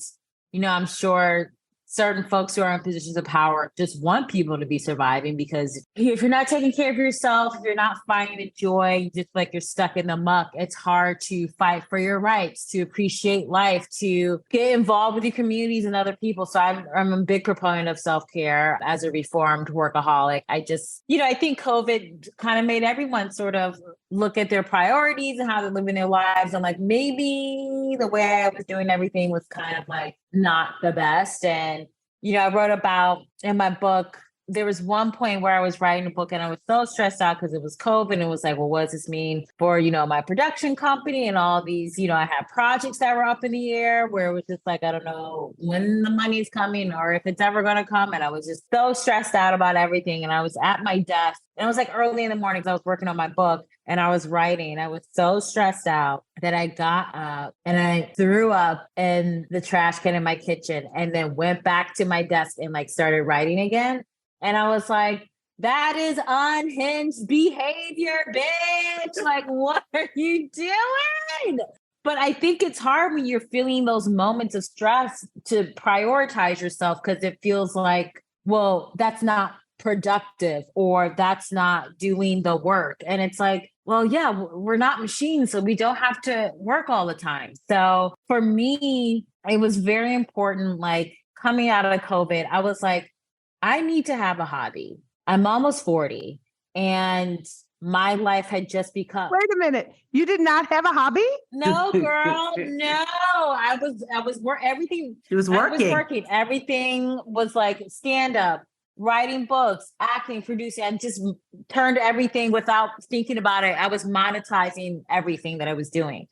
I'm sure certain folks who are in positions of power just want people to be surviving, because if you're not taking care of yourself, if you're not finding the joy, just like you're stuck in the muck, it's hard to fight for your rights, to appreciate life, to get involved with your communities and other people. So I'm a big proponent of self-care as a reformed workaholic. I just, I think COVID kind of made everyone sort of look at their priorities and how they're living their lives. And like, maybe the way I was doing everything was kind of like not the best. And, I wrote about in my book, there was one point where I was writing a book and I was so stressed out because it was COVID. And it was like, well, what does this mean for, my production company and all these, I had projects that were up in the air where it was just like, I don't know when the money's coming or if it's ever going to come. And I was just so stressed out about everything. And I was at my desk and it was like early in the morning because I was working on my book and I was writing. I was so stressed out that I got up and I threw up in the trash can in my kitchen and then went back to my desk and like started writing again. And I was like, that is unhinged behavior, bitch. Like, what are you doing? But I think it's hard when you're feeling those moments of stress to prioritize yourself because it feels like, well, that's not productive or that's not doing the work. And it's like, well, yeah, we're not machines, so we don't have to work all the time. So for me, it was very important, like coming out of COVID, I was like, I need to have a hobby. I'm almost 40 and my life had just become. Wait a minute. You did not have a hobby? No, girl. No, I was everything. She was working. Everything was like stand up, writing books, acting, producing. I just turned everything without thinking about it. I was monetizing everything that I was doing.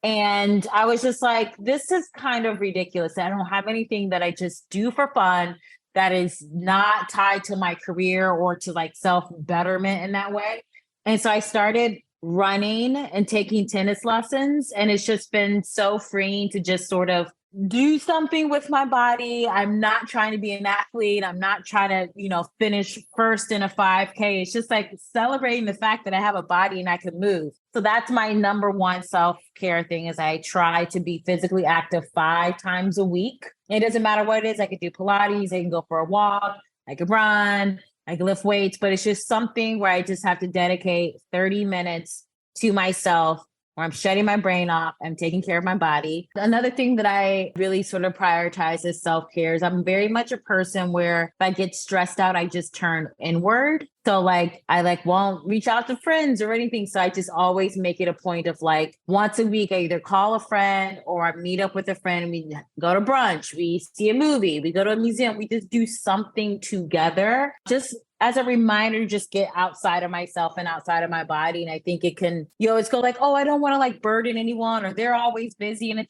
And I was just like, this is kind of ridiculous. I don't have anything that I just do for fun that is not tied to my career or to like self-betterment in that way. And so I started running and taking tennis lessons. And it's just been so freeing to just sort of do something with my body. I'm not trying to be an athlete. I'm not trying to, finish first in a 5K. It's just like celebrating the fact that I have a body and I can move. So that's my number one self-care thing is I try to be physically active 5 times a week. It doesn't matter what it is. I could do Pilates. I can go for a walk. I could run. I can lift weights, but it's just something where I just have to dedicate 30 minutes to myself where I'm shutting my brain off. I'm taking care of my body. Another thing that I really sort of prioritize is self-care is I'm very much a person where if I get stressed out, I just turn inward. So I won't reach out to friends or anything. So I just always make it a point of once a week, I either call a friend or I meet up with a friend and we go to brunch, we see a movie, we go to a museum, we just do something together. Just as a reminder to just get outside of myself and outside of my body. And I think it can, you always go I don't want to burden anyone or they're always busy. And it's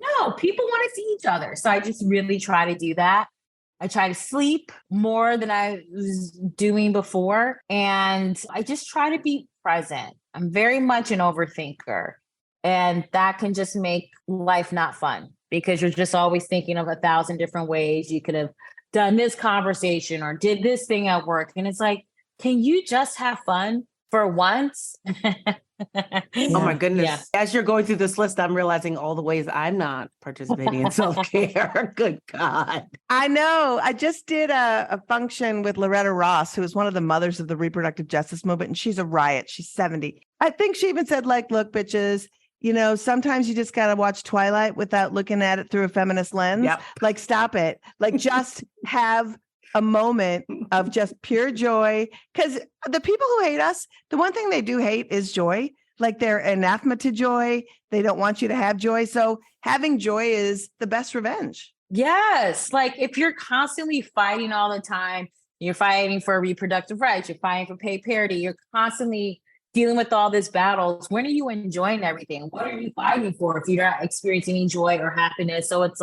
no, people want to see each other. So I just really try to do that. I try to sleep more than I was doing before. And I just try to be present. I'm very much an overthinker. And that can just make life not fun because you're just always thinking of 1,000 different ways you could have done this conversation or did this thing at work. And it's can you just have fun for once? Oh my goodness. Yeah. As you're going through this list, I'm realizing all the ways I'm not participating in self-care. Good God. I know. I just did a function with Loretta Ross, who is one of the mothers of the reproductive justice movement. And she's a riot. She's 70. I think she even said look, bitches, sometimes you just got to watch Twilight without looking at it through a feminist lens. Yep. Stop it. Just have a moment of just pure joy. Because the people who hate us, the one thing they do hate is joy. They're anathema to joy. They don't want you to have joy. So having joy is the best revenge. Yes. If you're constantly fighting all the time, you're fighting for reproductive rights, you're fighting for pay parity, you're constantly dealing with all these battles. When are you enjoying everything? What are you fighting for if you're not experiencing any joy or happiness? So it's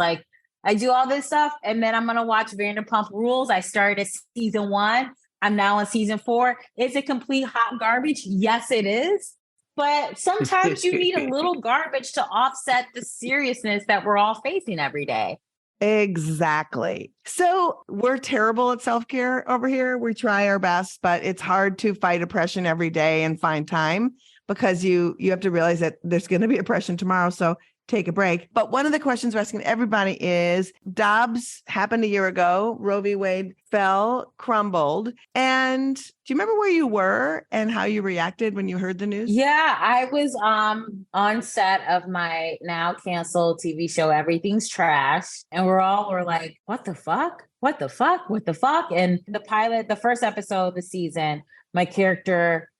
I do all this stuff and then I'm going to watch Vanderpump Rules. I started season 1. I'm now on season 4. Is it complete hot garbage? Yes, it is. But sometimes you need a little garbage to offset the seriousness that we're all facing every day. Exactly. So we're terrible at self-care over here. We try our best, but it's hard to fight oppression every day and find time because you have to realize that there's going to be oppression tomorrow. So take a break. But one of the questions we're asking everybody is Dobbs happened a year ago. Roe v. Wade fell, crumbled. And do you remember where you were and how you reacted when you heard the news? Yeah, I was on set of my now canceled TV show, Everything's Trash. And we're like, what the fuck? What the fuck? What the fuck? And the first episode of the season, my character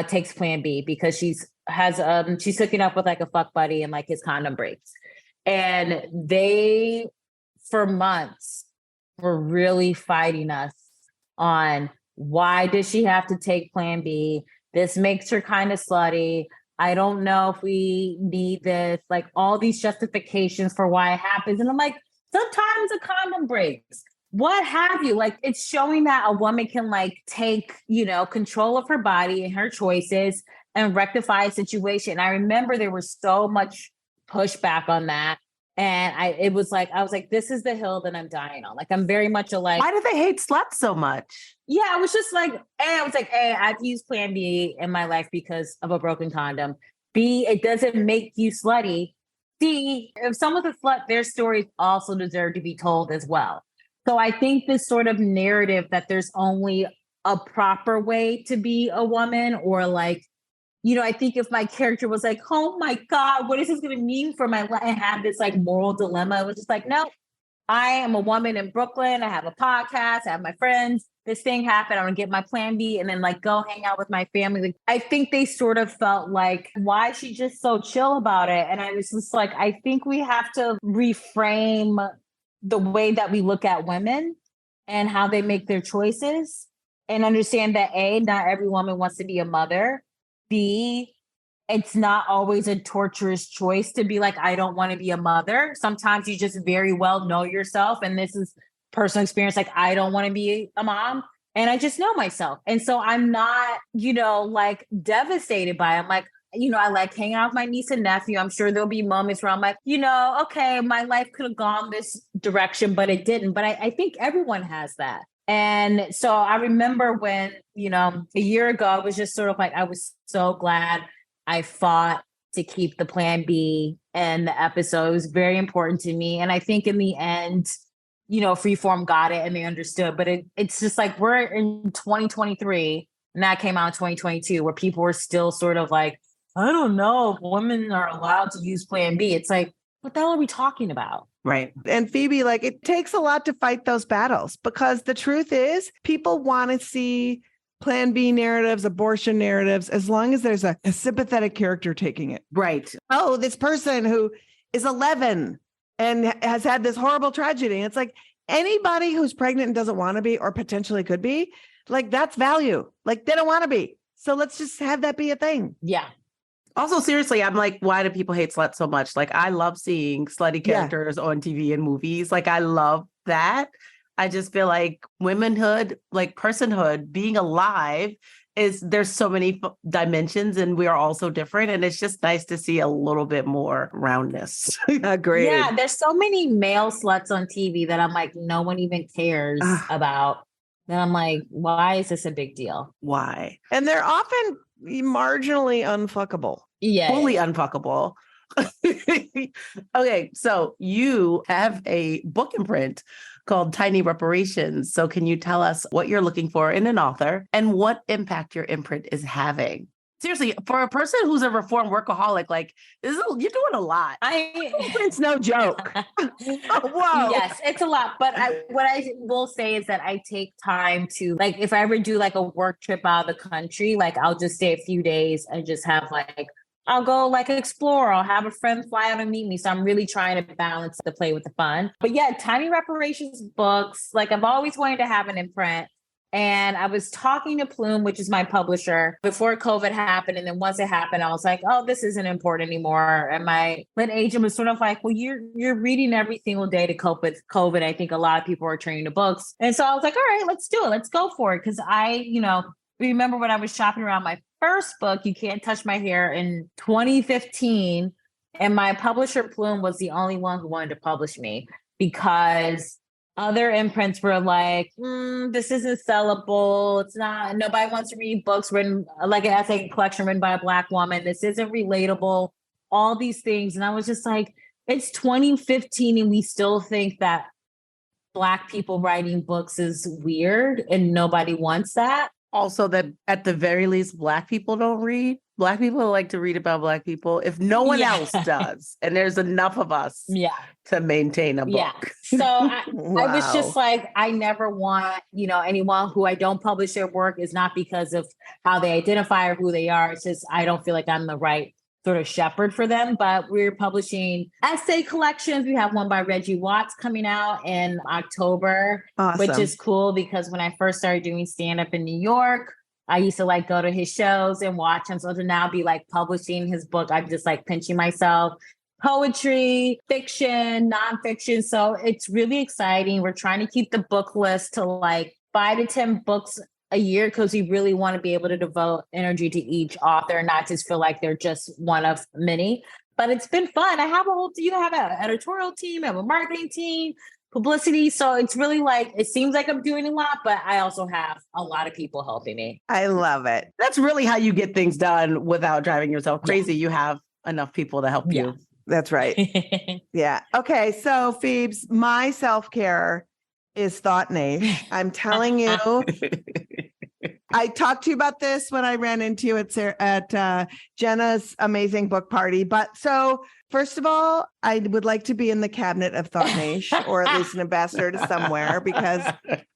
takes Plan B because she's hooking up with a fuck buddy and his condom breaks. And they, for months, were really fighting us on why does she have to take Plan B? This makes her kind of slutty. I don't know if we need this, all these justifications for why it happens. And I'm sometimes a condom breaks. What have you? It's showing that a woman can take, control of her body and her choices and rectify a situation. I remember there was so much pushback on that. And I was like, this is the hill that I'm dying on. I'm very much why do they hate sluts so much? Yeah, I was just I've used Plan B in my life because of a broken condom. B, it doesn't make you slutty. C, if someone's a slut, their stories also deserve to be told as well. So I think this sort of narrative that there's only a proper way to be a woman or I think if my character was oh my God, what is this going to mean for my life? I have this moral dilemma. It was just no, I am a woman in Brooklyn. I have a podcast. I have my friends. This thing happened. I'm going to get my Plan B and then go hang out with my family. I think they sort of felt why is she just so chill about it? And I was just I think we have to reframe the way that we look at women and how they make their choices, and understand that A, not every woman wants to be a mother. B, it's not always a torturous choice to be like, I don't want to be a mother. Sometimes you just very well know yourself. And this is personal experience. Like, I don't want to be a mom. And I just know myself. And so I'm not, like devastated by it. I'm like, I like hanging out with my niece and nephew. I'm sure there'll be moments where I'm like, okay, my life could have gone this direction, but it didn't. But I think everyone has that. And so I remember when, a year ago, I was just sort of like, I was so glad I fought to keep the plan B and the episode. It was very important to me. And I think in the end, Freeform got it and they understood. But it's just like we're in 2023 and that came out in 2022 where people were still sort of like, I don't know if women are allowed to use plan B. It's like, what the hell are we talking about? Right. And Phoebe, like, it takes a lot to fight those battles because the truth is people want to see Plan B narratives, abortion narratives, as long as there's a sympathetic character taking it. Right. Oh, this person who is 11 and has had this horrible tragedy. It's like anybody who's pregnant and doesn't want to be or potentially could be, like, that's value. Like, they don't want to be. So let's just have that be a thing. Yeah. Also, seriously, I'm like, why do people hate sluts so much? Like, I love seeing slutty characters on TV and movies. Like, I love that. I just feel like womanhood, like personhood, being alive there's so many dimensions and we are all so different. And it's just nice to see a little bit more roundness. Agreed. Yeah, there's so many male sluts on TV that I'm like, no one even cares about. Then I'm like, why is this a big deal? Why? And they're often marginally unfuckable. Yeah. Fully unfuckable. Okay, so you have a book imprint called Tiny Reparations. So can you tell us what you're looking for in an author and what impact your imprint is having? Seriously, for a person who's a reformed workaholic, like you're doing a lot. It's no joke. Whoa. Yes, it's a lot. But what I will say is that I take time to, like, if I ever do like a work trip out of the country, like I'll just stay a few days and just have like, I'll go like explore. I'll have a friend fly out and meet me. So I'm really trying to balance the play with the fun. But yeah, Tiny Reparations books, like I've always wanted to have an imprint. And I was talking to Plume, which is my publisher, before COVID happened. And then once it happened, I was like, oh, this isn't important anymore. And my lit agent was sort of like, well, you're reading every single day to cope with COVID. I think a lot of people are turning to books. And so I was like, all right, let's do it. Let's go for it. Because I, remember when I was shopping around my first book, You Can't Touch My Hair, in 2015. And my publisher, Plume, was the only one who wanted to publish me because other imprints were like, this isn't sellable. It's not, nobody wants to read books written, like an essay collection written by a Black woman. This isn't relatable, all these things. And I was just like, it's 2015 and we still think that Black people writing books is weird and nobody wants that. Also, that at the very least, Black people don't read. Black people like to read about Black people if no one else does. And there's enough of us to maintain a book. Yeah. So I was just like, I never want, anyone who I don't publish their work is not because of how they identify or who they are. It's just, I don't feel like I'm the right sort of shepherd for them. But we're publishing essay collections. We have one by Reggie Watts coming out in October, which is cool because when I first started doing stand-up in New York, I used to like go to his shows and watch him. So to now be like publishing his book, I'm just like pinching myself. Poetry, fiction, nonfiction. So it's really exciting. We're trying to keep the book list to like 5 to 10 books a year because we really want to be able to devote energy to each author, not just feel like they're just one of many. But it's been fun. I have have an editorial team, I have a marketing team, publicity. So it's really like, it seems like I'm doing a lot, but I also have a lot of people helping me. I love it. That's really how you get things done without driving yourself crazy. You have enough people to help you. That's right. Yeah. Okay. So Phoebes, my self-care is Thought Nation. I'm telling you, I talked to you about this when I ran into you at Jenna's amazing book party. But so first of all, I would like to be in the cabinet of Thought Nation, or at least an ambassador to somewhere, because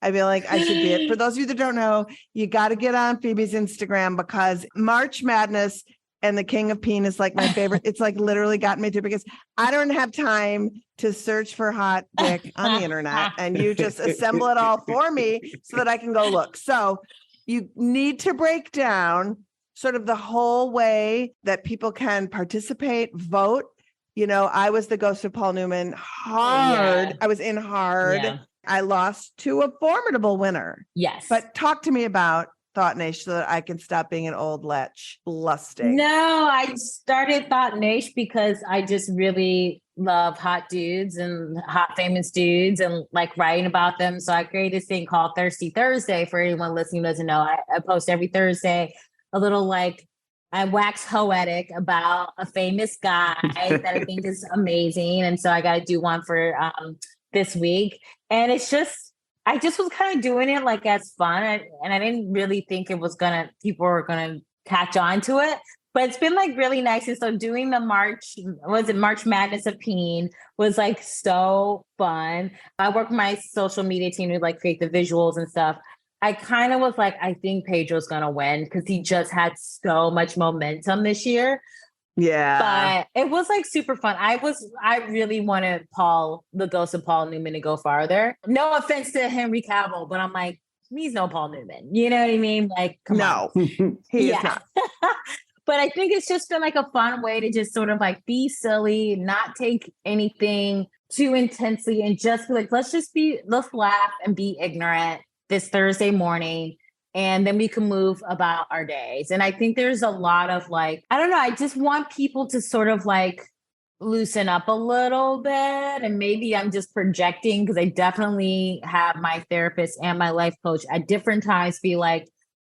I feel like I should be it. For those of you that don't know, you got to get on Phoebe's Instagram because March Madness and the King of Peen is like my favorite. It's like literally gotten me to, because I don't have time to search for hot dick on the internet, and you just assemble it all for me so that I can go look. So you need to break down sort of the whole way that people can participate, vote. You know, I was the ghost of Paul Newman hard. Yeah. I was in hard. Yeah. I lost to a formidable winner. Yes. But talk to me about Thought Nation so that I can stop being an old lech lusting. No, I started Thought Nation because I just really love hot dudes and hot famous dudes and like writing about them. So I created this thing called Thirsty Thursday. For anyone listening who doesn't know, I post every Thursday a little like, I wax poetic about a famous guy that I think is amazing. And so I got to do one for this week. And it's just, I just was kind of doing it like as fun. And I didn't really think people were going to catch on to it. But it's been like really nice. And so doing the March Madness of Peen was like so fun. I work with my social media team to like create the visuals and stuff. I kind of was like, I think Pedro's going to win because he just had so much momentum this year. Yeah. But it was like super fun. I really wanted the ghost of Paul Newman to go farther. No offense to Henry Cavill, but I'm like, he's no Paul Newman. You know what I mean? Like, come on. He is not. But I think it's just been like a fun way to just sort of like be silly, not take anything too intensely, and just be like, let's laugh and be ignorant this Thursday morning. And then we can move about our days. And I think there's a lot of like, I don't know, I just want people to sort of like loosen up a little bit. And maybe I'm just projecting because I definitely have my therapist and my life coach at different times be like,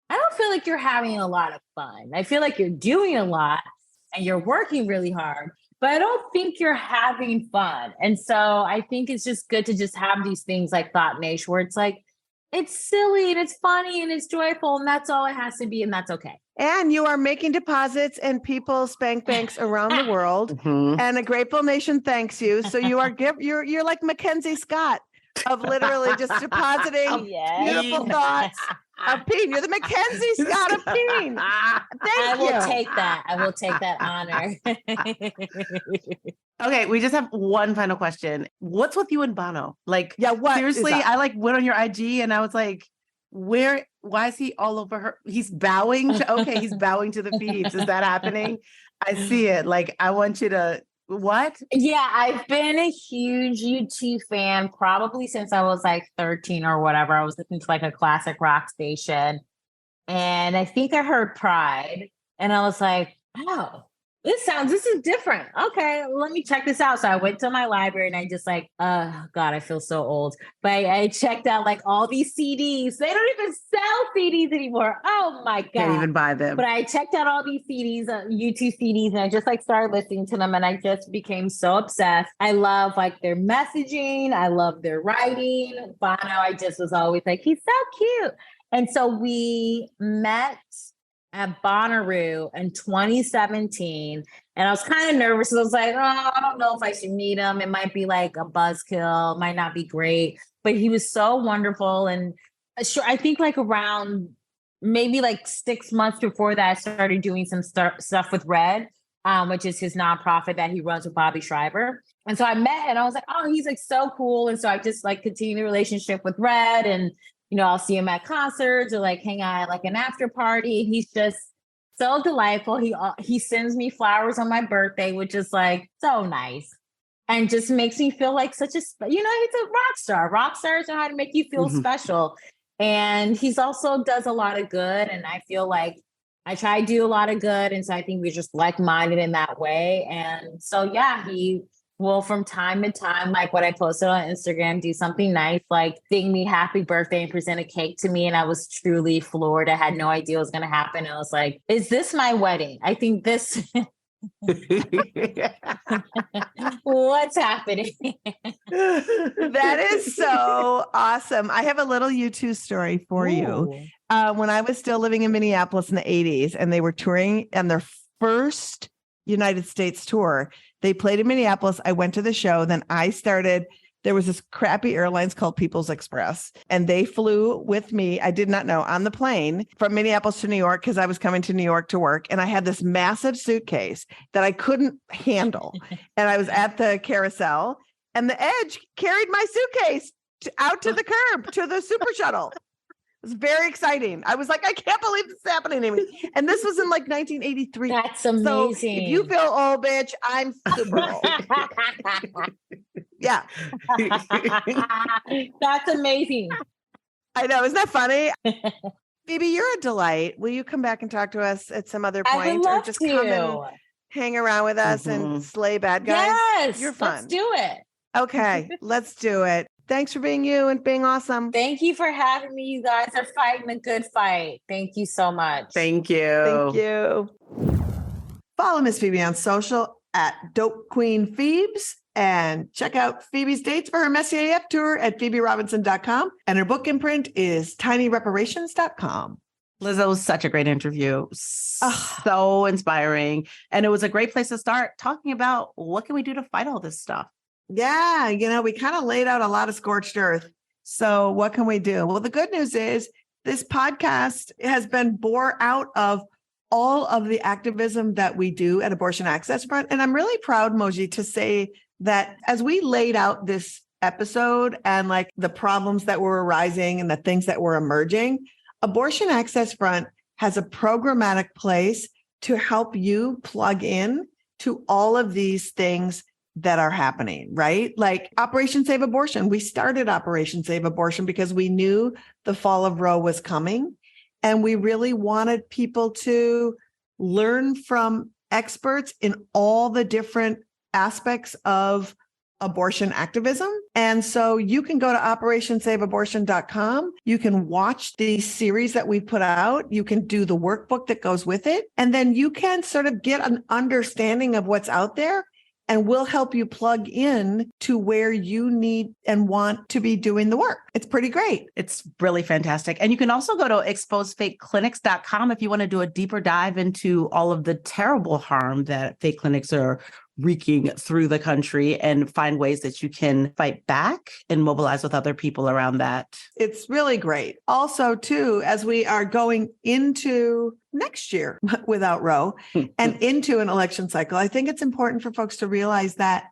I don't feel like you're having a lot of fun. I feel like you're doing a lot and you're working really hard, but I don't think you're having fun. And so I think it's just good to just have these things like Thought Nation where it's like, it's silly and it's funny and it's joyful and that's all it has to be, and that's okay. And you are making deposits in people's spank banks around the world, and a grateful nation thanks you. So you are you're like Mackenzie Scott of literally just depositing beautiful thoughts of Peen. You're the Mackenzie Scott of Peen. Thank you. I will take that honor. Okay, we just have one final question. What's with you and Bono? Like, what seriously, I like went on your IG and I was like, why is he all over her? He's bowing he's bowing to the feeds. Is that happening? I see it. Like, I want you to, what? Yeah, I've been a huge U2 fan probably since I was like 13 or whatever. I was listening to like a classic rock station. And I think I heard Pride and I was like, oh, this is different. Okay, let me check this out. So I went to my library and I just like, oh God, I feel so old. But I checked out like all these CDs. They don't even sell CDs anymore. Oh my God. Can't even buy them. But I checked out all these CDs, YouTube CDs, and I just like started listening to them and I just became so obsessed. I love like their messaging. I love their writing. Bono, I just was always like, he's so cute. And so we met at Bonnaroo in 2017. And I was kind of nervous. I was like, oh, I don't know if I should meet him. It might be like a buzzkill, might not be great. But he was so wonderful. And sure, I think like around maybe like 6 months before that, I started doing some stuff with Red, which is his nonprofit that he runs with Bobby Schreiber. And so I met and I was like, oh, he's like so cool. And so I just like continued the relationship with Red, and you know, I'll see him at concerts or like hang out at like an after party. He's just so delightful. He sends me flowers on my birthday, which is like so nice and just makes me feel like such a, you know, he's a rock star. Rock stars know how to make you feel special. And he's also does a lot of good. And I feel like I try to do a lot of good. And so I think we're just like-minded in that way. And so, yeah, he will from time to time, like what I posted on Instagram, do something nice, like sing me happy birthday and present a cake to me. And I was truly floored. I had no idea what was going to happen. And I was like, is this my wedding? I think this, what's happening? That is so awesome. I have a little U2 story for you. When I was still living in Minneapolis in the 80s and they were touring on their first United States tour, they played in Minneapolis. I went to the show. Then I started there was this crappy airlines called People's Express, and they flew with me. I did not know, on the plane from Minneapolis to New York, because I was coming to New York to work. And I had this massive suitcase that I couldn't handle. And I was at the carousel, and the Edge carried my suitcase out to the curb to the super shuttle. It was very exciting. I was like, I can't believe this is happening to me. And this was in like 1983. That's amazing. So if you feel old, bitch, I'm super old. Yeah. That's amazing. I know. Isn't that funny? Phoebe, you're a delight. Will you come back and talk to us at some other point? I would love or just to. come and hang around with us and slay bad guys? Yes. You're fun. Let's do it. Okay, let's do it. Thanks for being you and being awesome. Thank you for having me. You guys are fighting a good fight. Thank you so much. Thank you. Thank you. Follow Miss Phoebe on social at Dope Queen Phoebes, and check out Phoebe's dates for her Messier AF tour at phoeberobinson.com. And her book imprint is tinyreparations.com. Liz, that was such a great interview. So inspiring. And it was a great place to start talking about what can we do to fight all this stuff. Yeah, we kind of laid out a lot of scorched earth. So what can we do? Well, the good news is this podcast has been born out of all of the activism that we do at Abortion Access Front. And I'm really proud, Moji, to say that as we laid out this episode and like the problems that were arising and the things that were emerging, Abortion Access Front has a programmatic place to help you plug in to all of these things that are happening, right? Like Operation Save Abortion. We started Operation Save Abortion because we knew the fall of Roe was coming. And we really wanted people to learn from experts in all the different aspects of abortion activism. And so you can go to operationsaveabortion.com. You can watch the series that we put out. You can do the workbook that goes with it. And then you can sort of get an understanding of what's out there. And we'll help you plug in to where you need and want to be doing the work. It's pretty great. It's really fantastic. And you can also go to exposefakeclinics.com if you want to do a deeper dive into all of the terrible harm that fake clinics are wreaking through the country and find ways that you can fight back and mobilize with other people around that. It's really great. Also, too, as we are going into next year without Roe and into an election cycle, I think it's important for folks to realize that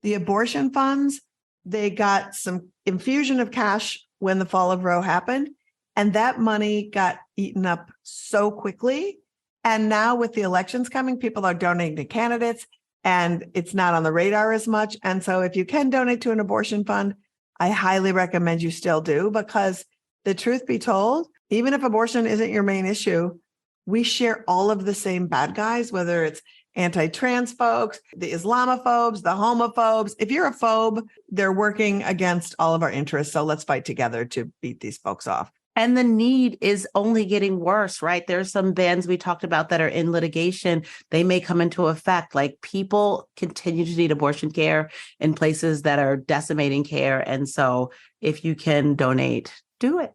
the abortion funds, they got some infusion of cash when the fall of Roe happened, and that money got eaten up so quickly. And now with the elections coming, people are donating to candidates, and it's not on the radar as much. And so if you can donate to an abortion fund, I highly recommend you still do, because the truth be told, even if abortion isn't your main issue, we share all of the same bad guys, whether it's anti-trans folks, the Islamophobes, the homophobes. If you're a phobe, they're working against all of our interests. So let's fight together to beat these folks off. And the need is only getting worse, right? There's some bans we talked about that are in litigation. They may come into effect. Like, people continue to need abortion care in places that are decimating care. And so if you can donate, do it.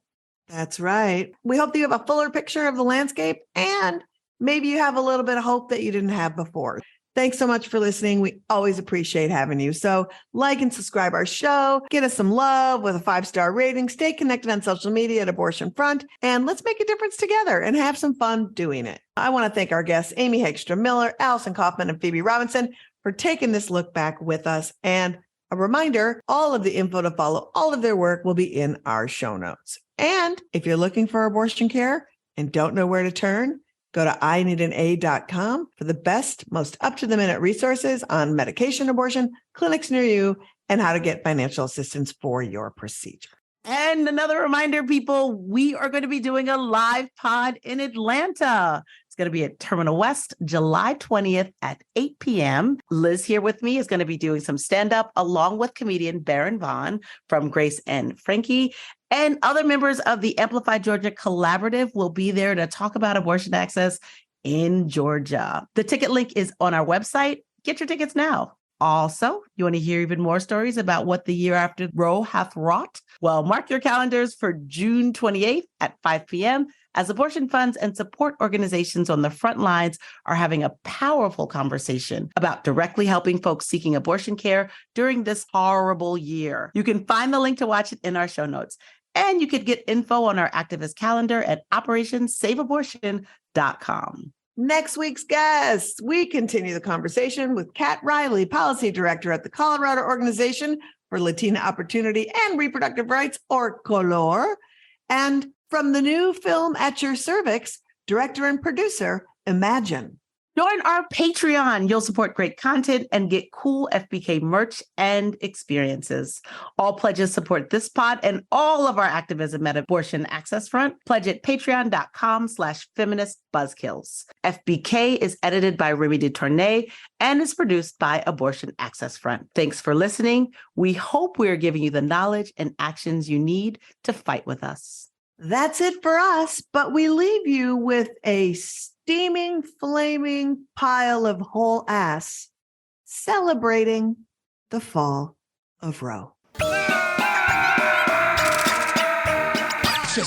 That's right. We hope that you have a fuller picture of the landscape, and maybe you have a little bit of hope that you didn't have before. Thanks so much for listening. We always appreciate having you. So like and subscribe our show, get us some love with a 5-star rating, stay connected on social media at Abortion Front, and let's make a difference together and have some fun doing it. I want to thank our guests, Amy Hagstrom Miller, Allison Coffman, and Phoebe Robinson, for taking this look back with us. And a reminder, all of the info to follow all of their work will be in our show notes. And if you're looking for abortion care and don't know where to turn, go to ineedana.com for the best, most up-to-the-minute resources on medication abortion, clinics near you, and how to get financial assistance for your procedure. And another reminder, people, we are going to be doing a live pod in Atlanta. It's going to be at Terminal West, July 20th at 8 p.m. Liz here with me is going to be doing some stand-up along with comedian Baron Vaughn from Grace and Frankie. And other members of the Amplify Georgia Collaborative will be there to talk about abortion access in Georgia. The ticket link is on our website. Get your tickets now. Also, you want to hear even more stories about what the year after Roe hath wrought? Well, mark your calendars for June 28th at 5 p.m. as abortion funds and support organizations on the front lines are having a powerful conversation about directly helping folks seeking abortion care during this horrible year. You can find the link to watch it in our show notes. And you could get info on our activist calendar at OperationSaveAbortion.com. Next week's guest, we continue the conversation with Kat Riley, Policy Director at the Colorado Organization for Latina Opportunity and Reproductive Rights, or COLOR, and from the new film At Your Cervix, director and producer, Imagine. Join our Patreon. You'll support great content and get cool FBK merch and experiences. All pledges support this pod and all of our activism at Abortion Access Front. Pledge at patreon.com/feminist Buzzkills. FBK is edited by Remy DeTournay and is produced by Abortion Access Front. Thanks for listening. We hope we are giving you the knowledge and actions you need to fight with us. That's it for us, but we leave you with a steaming, flaming pile of whole ass celebrating the fall of Roe.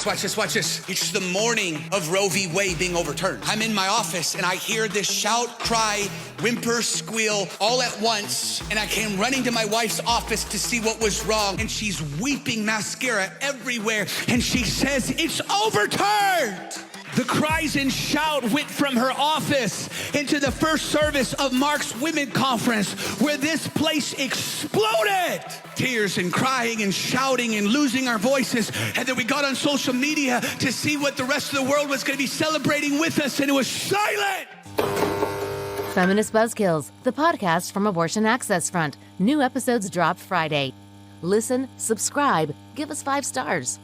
Watch this. It's the morning of Roe v. Wade being overturned. I'm in my office and I hear this shout, cry, whimper, squeal all at once. And I came running to my wife's office to see what was wrong. And she's weeping mascara everywhere. And she says, "It's overturned." The cries and shout went from her office into the first service of Mark's Women Conference, where this place exploded. Tears and crying and shouting and losing our voices. And then we got on social media to see what the rest of the world was going to be celebrating with us, and it was silent. Feminist Buzzkills, the podcast from Abortion Access Front. New episodes drop Friday. Listen, subscribe, give us 5 stars.